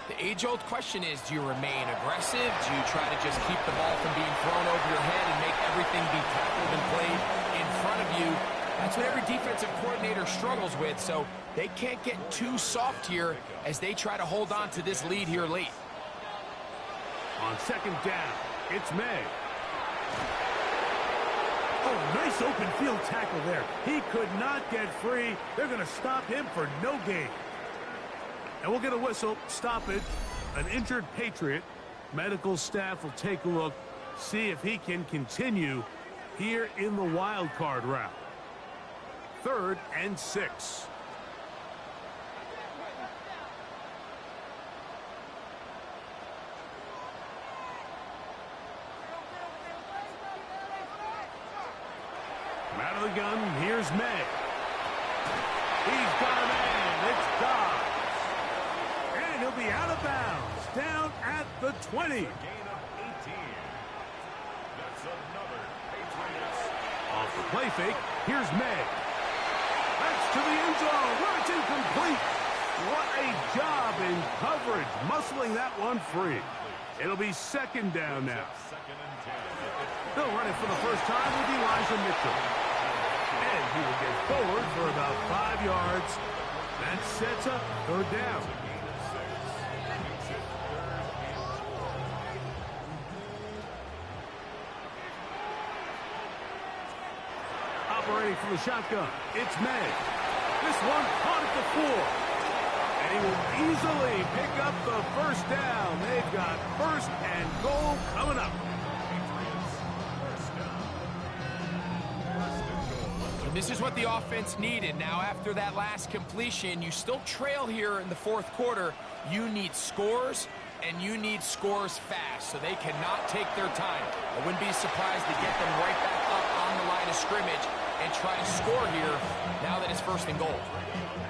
S2: the age-old question is, do you remain aggressive? Do you try to just keep the ball from being thrown over your head and make everything be tackled and played in front of you? That's what every defensive coordinator struggles with, so they can't get too soft here as they try to hold on to this lead here late.
S1: On 2nd down, it's May. Oh, nice open field tackle there. He could not get free. They're going to stop him for no gain. And we'll get a whistle, stop it. An injured Patriot. Medical staff will take a look, see if he can continue here in the wild card route. 3rd and 6. Out of the gun, here's May. He's got a man. It's Dobbs. And he'll be out of bounds, down at the 20.
S3: Gain of 18. That's another Patriots.
S1: Off the play fake, here's May. That's to the end zone, where it's incomplete. What a job in coverage, muscling that one free. It'll be 2nd down now.
S3: 2nd and 10.
S1: They'll run it for the first time with Elijah Mitchell. And he will get forward for about 5 yards That sets up third down. Operating from the shotgun, it's May. This one caught at the 4. And he will easily pick up the first down. They've got first and goal coming up.
S2: And this is what the offense needed. Now, after that last completion, you still trail here in the fourth quarter. You need scores, and you need scores fast, so they cannot take their time. I wouldn't be surprised to get them right back up on the line of scrimmage and try to score here now that it's first and goal.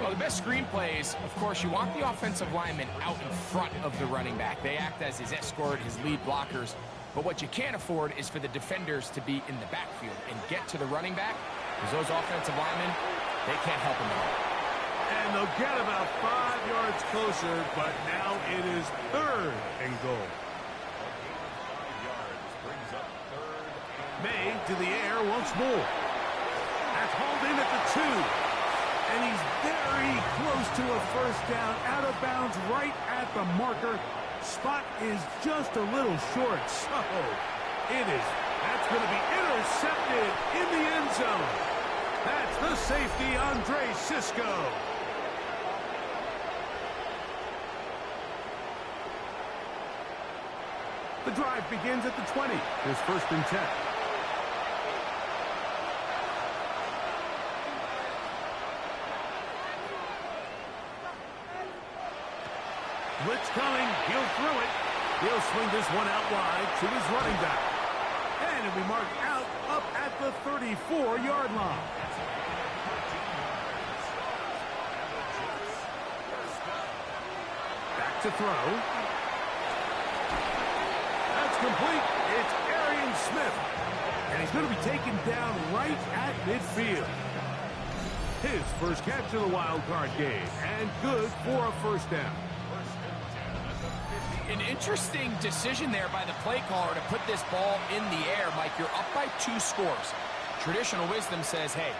S2: Well, the best screenplays, of course, you want the offensive lineman out in front of the running back. They act as his escort, his lead blockers. But what you can't afford is for the defenders to be in the backfield and get to the running back, because those offensive linemen, they can't help him at all.
S1: And they'll get about 5 yards closer, but now it is third and goal. May to the air once more. That's hauled in at the 2. And he's very close to a first down, out of bounds right at the marker. Spot is just a little short, so it is. That's going to be intercepted in the end zone. That's the safety, Andre Cisco. The drive begins at the 20. There's first and 10. Blitz coming. He'll throw it. He'll swing this one out wide to his running back. And it'll be marked out up at the 34-yard line. Back to throw. That's complete. It's Arian Smith. And he's going to be taken down right at midfield. His first catch of the wild card game. And good for a first down.
S2: An interesting decision there by the play caller to put this ball in the air. Mike, you're up by 2 scores. Traditional wisdom says, hey,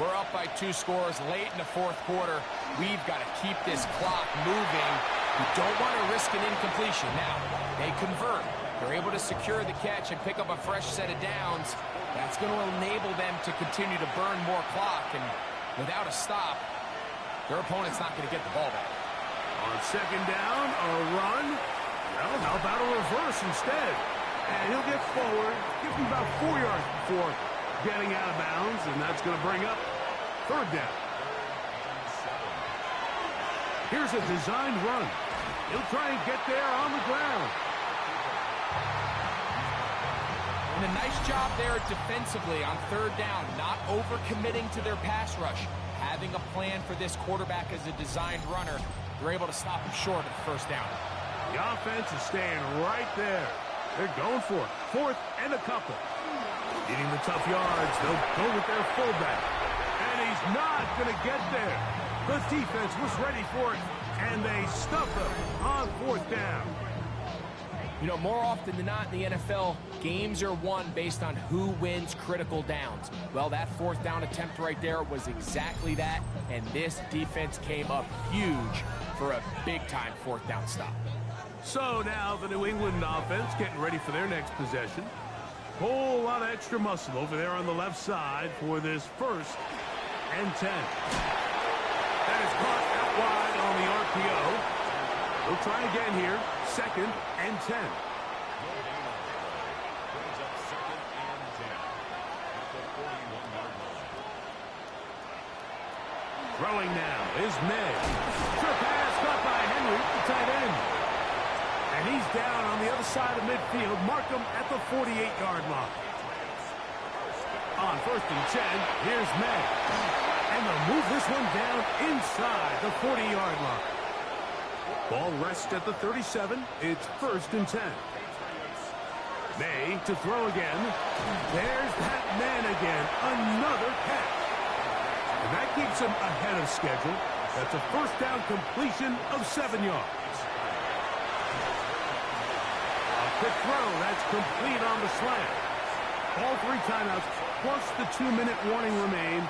S2: we're up by 2 scores late in the fourth quarter. We've got to keep this clock moving. We don't want to risk an incompletion. Now, they convert. They're able to secure the catch and pick up a fresh set of downs. That's going to enable them to continue to burn more clock. And without a stop, their opponent's not going to get the ball back.
S1: On second down, a run. Well, how about a reverse instead? And he'll get forward, give him about 4 yards before getting out of bounds, and that's going to bring up third down. Here's a designed run. He'll try and get there on the ground.
S2: And a nice job there defensively on third down, not overcommitting to their pass rush. Having a plan for this quarterback as a designed runner, they're able to stop him short of the first down.
S1: The offense is staying right there. They're going for it. Fourth and a couple. Getting the tough yards. They'll go with their fullback. And he's not going to get there. The defense was ready for it, and they stuff him on fourth down.
S2: You know, more often than not in the NFL, games are won based on who wins critical downs. Well, that fourth down attempt right there was exactly that, and this defense came up huge for a big-time fourth down stop.
S1: So now the New England offense getting ready for their next possession. Whole lot of extra muscle over there on the left side for this first and 10. That is caught out wide on the RPO. We'll try again here. Second and 10. Throwing now is May. Trip pass caught by Henry, the tight end. And he's down on the other side of midfield. Mark him at the 48-yard line. On first and 10, here's May. And they'll move this one down inside the 40-yard line. Ball rests at the 37. It's first and 10. May to throw again. There's that man again. Another catch. And that keeps him ahead of schedule. That's a first down completion of 7 yards. A quick throw. That's complete on the slant. All 3 timeouts plus the 2-minute warning remain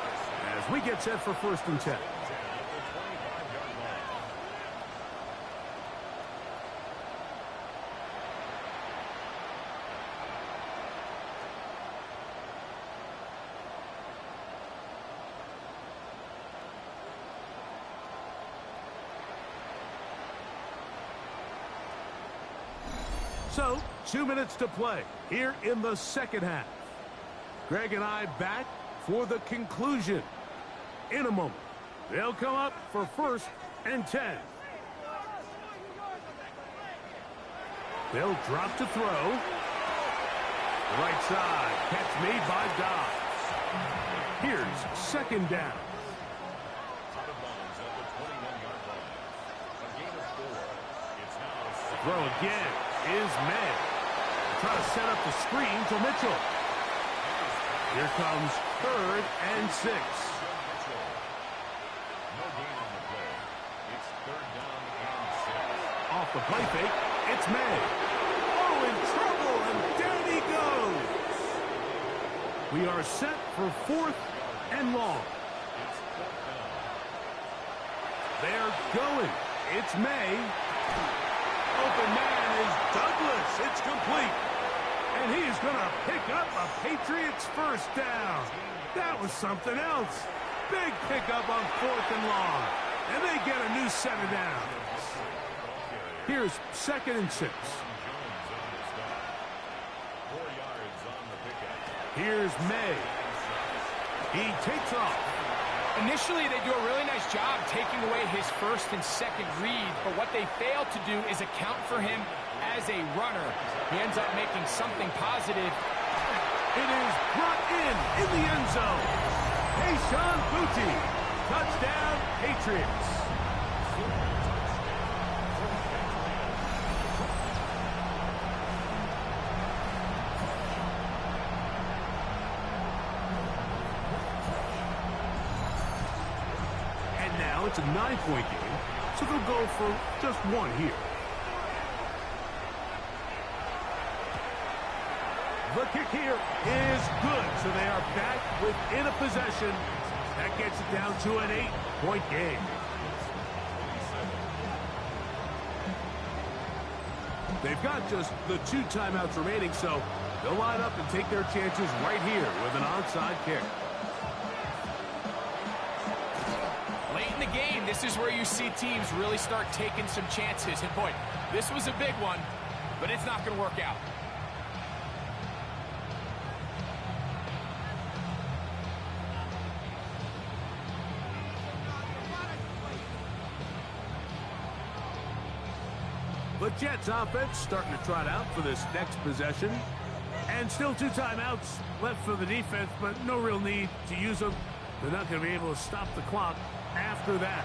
S1: as we get set for first and 10. 2 minutes to play here in the second half. Greg and I back for the conclusion. In a moment, they'll come up for 1st and 10. They'll drop to throw. Right side, catch made by Dobbs. Here's 2nd down.
S3: Out of bounds at the 21-yard line. A gain of 4. It's now
S1: Throw again is May. Try to set up the screen to Mitchell. Here comes 3rd and 6.
S3: no gain on the play. It's 3rd down and 6.
S1: Off the play fake, it's May. Oh, in trouble, and down he goes. We are set for 4th and long.
S3: It's 4th down.
S1: They're going. It's May. Open man is Douglas. It's complete. And he is going to pick up a Patriots 1st down. That was something else. Big pickup on 4th and long. And they get a new set of downs. Here's 2nd and 6.
S3: Jones on the stop. 4 yards on the pickup.
S1: Here's May. He takes off.
S2: Initially, they do a really nice job taking away his 1st and 2nd read, but what they fail to do is account for him as a runner. He ends up making something positive.
S1: It is brought in the end zone. Kayshon Boutte. Touchdown, Patriots. And now it's a 9-point game, so they'll go for just 1 here. The kick here is good, so they are back within a possession. That gets it down to an 8-point game. They've got just the 2 timeouts remaining, so they'll line up and take their chances right here with an onside kick.
S2: Late in the game, this is where you see teams really start taking some chances. And boy, this was a big one, but it's not going to work out.
S1: The Jets offense starting to trot out for this next possession. And still 2 timeouts left for the defense, but no real need to use them. They're not going to be able to stop the clock after that.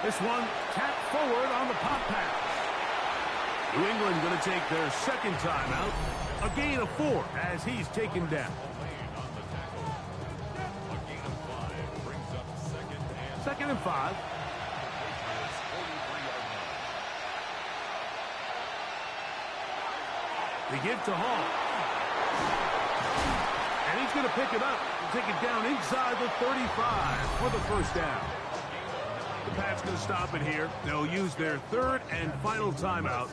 S1: This one tapped forward on the pop pass. New England going to take their 2nd timeout. A gain of 4 as he's taken down. Second and 5. They give to Hall. And he's going to pick it up and take it down inside the 35 for the 1st down. The Pats going to stop it here. They'll use their 3rd and final timeout.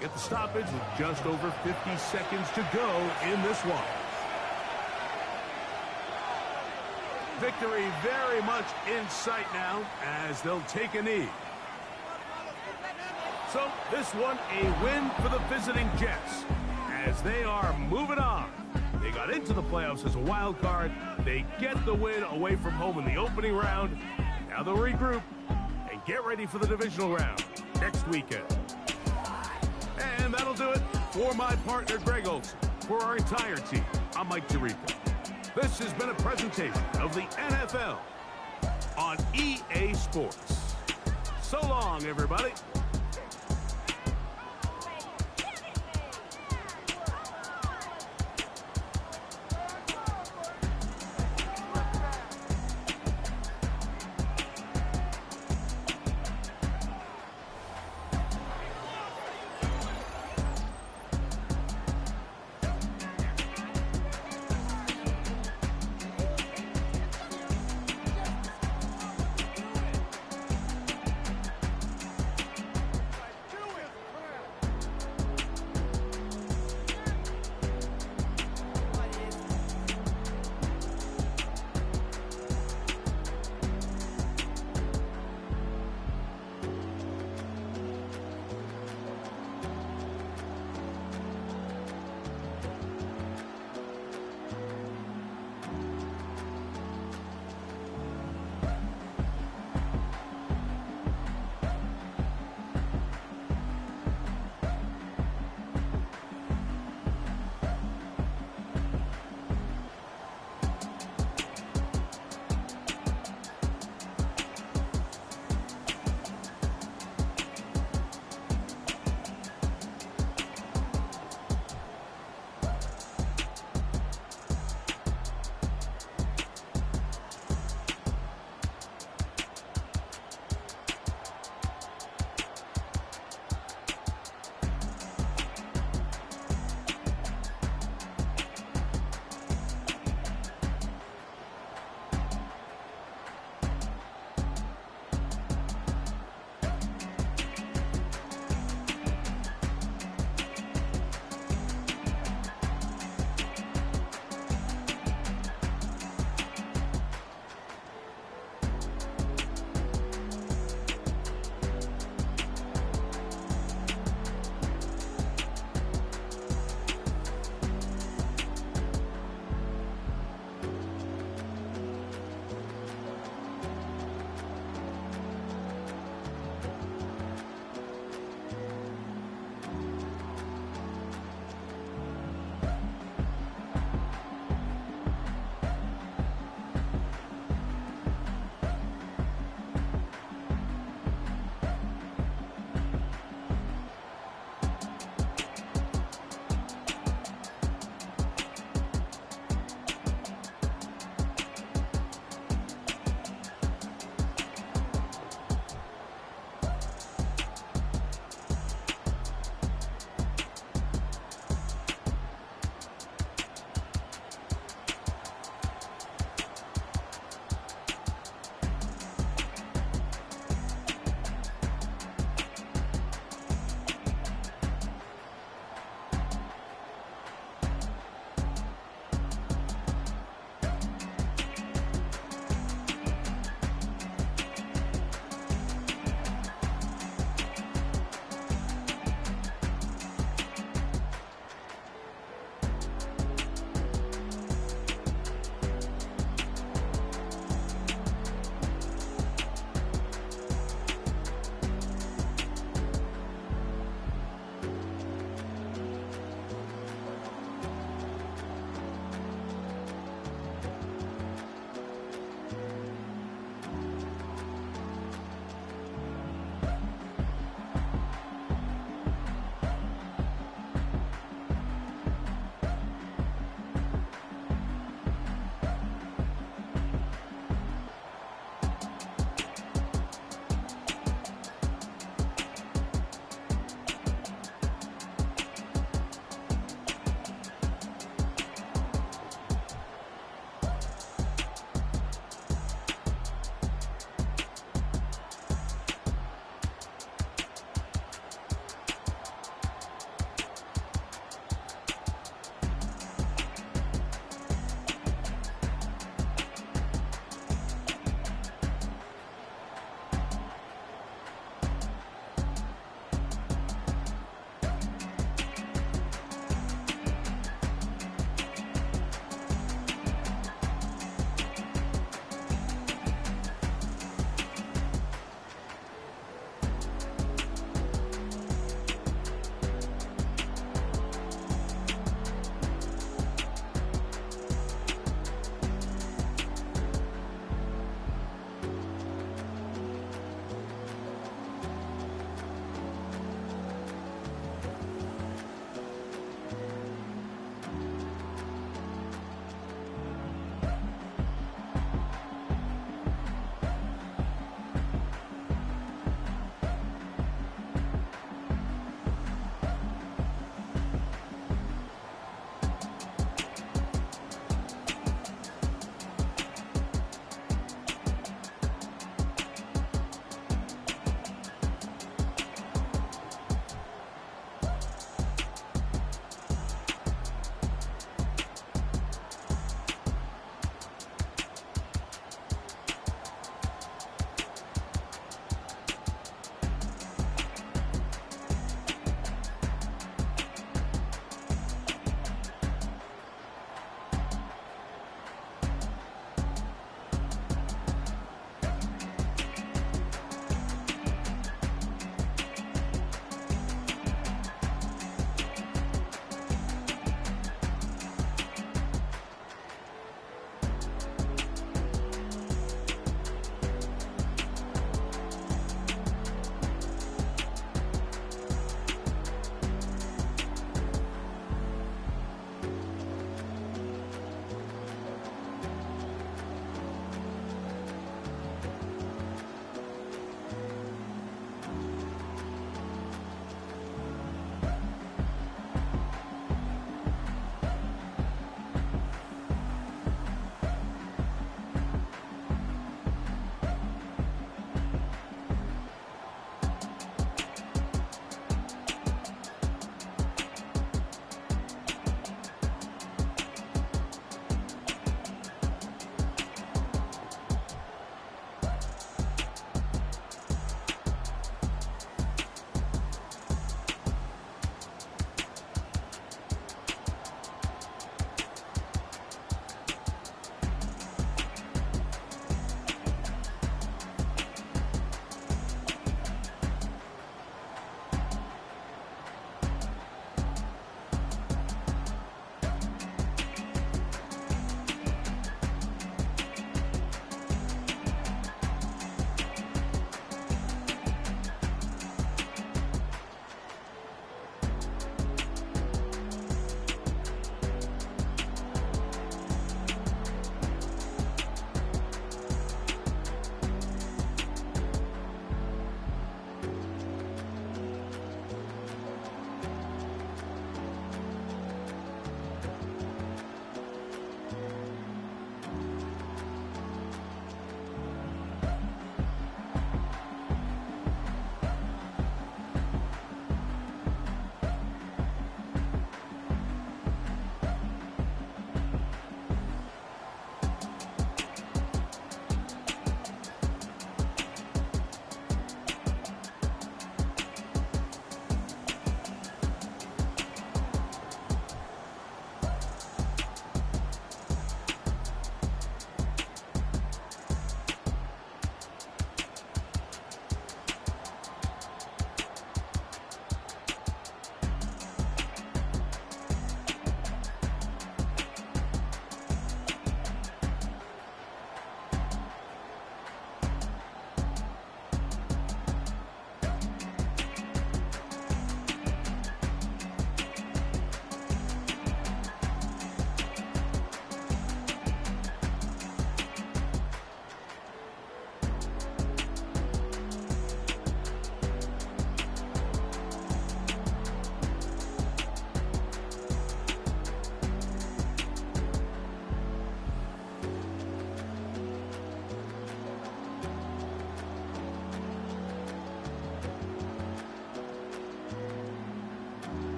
S1: Get the stoppage with just over 50 seconds to go in this one. Victory very much in sight now as they'll take a knee. So this one a win for the visiting Jets as they are moving on. They got into the playoffs as a wild card. They get the win away from home in the opening round. Now they'll regroup and get ready for the divisional round next weekend. And that'll do it for my partner Greg Olsen. For our entire team, I'm Mike Tirico. This has been a presentation of the NFL on EA Sports. So long, everybody.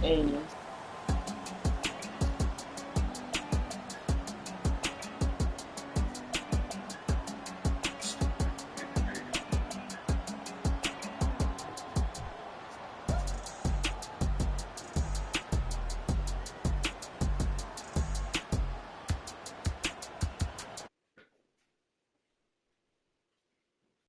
S5: ellos.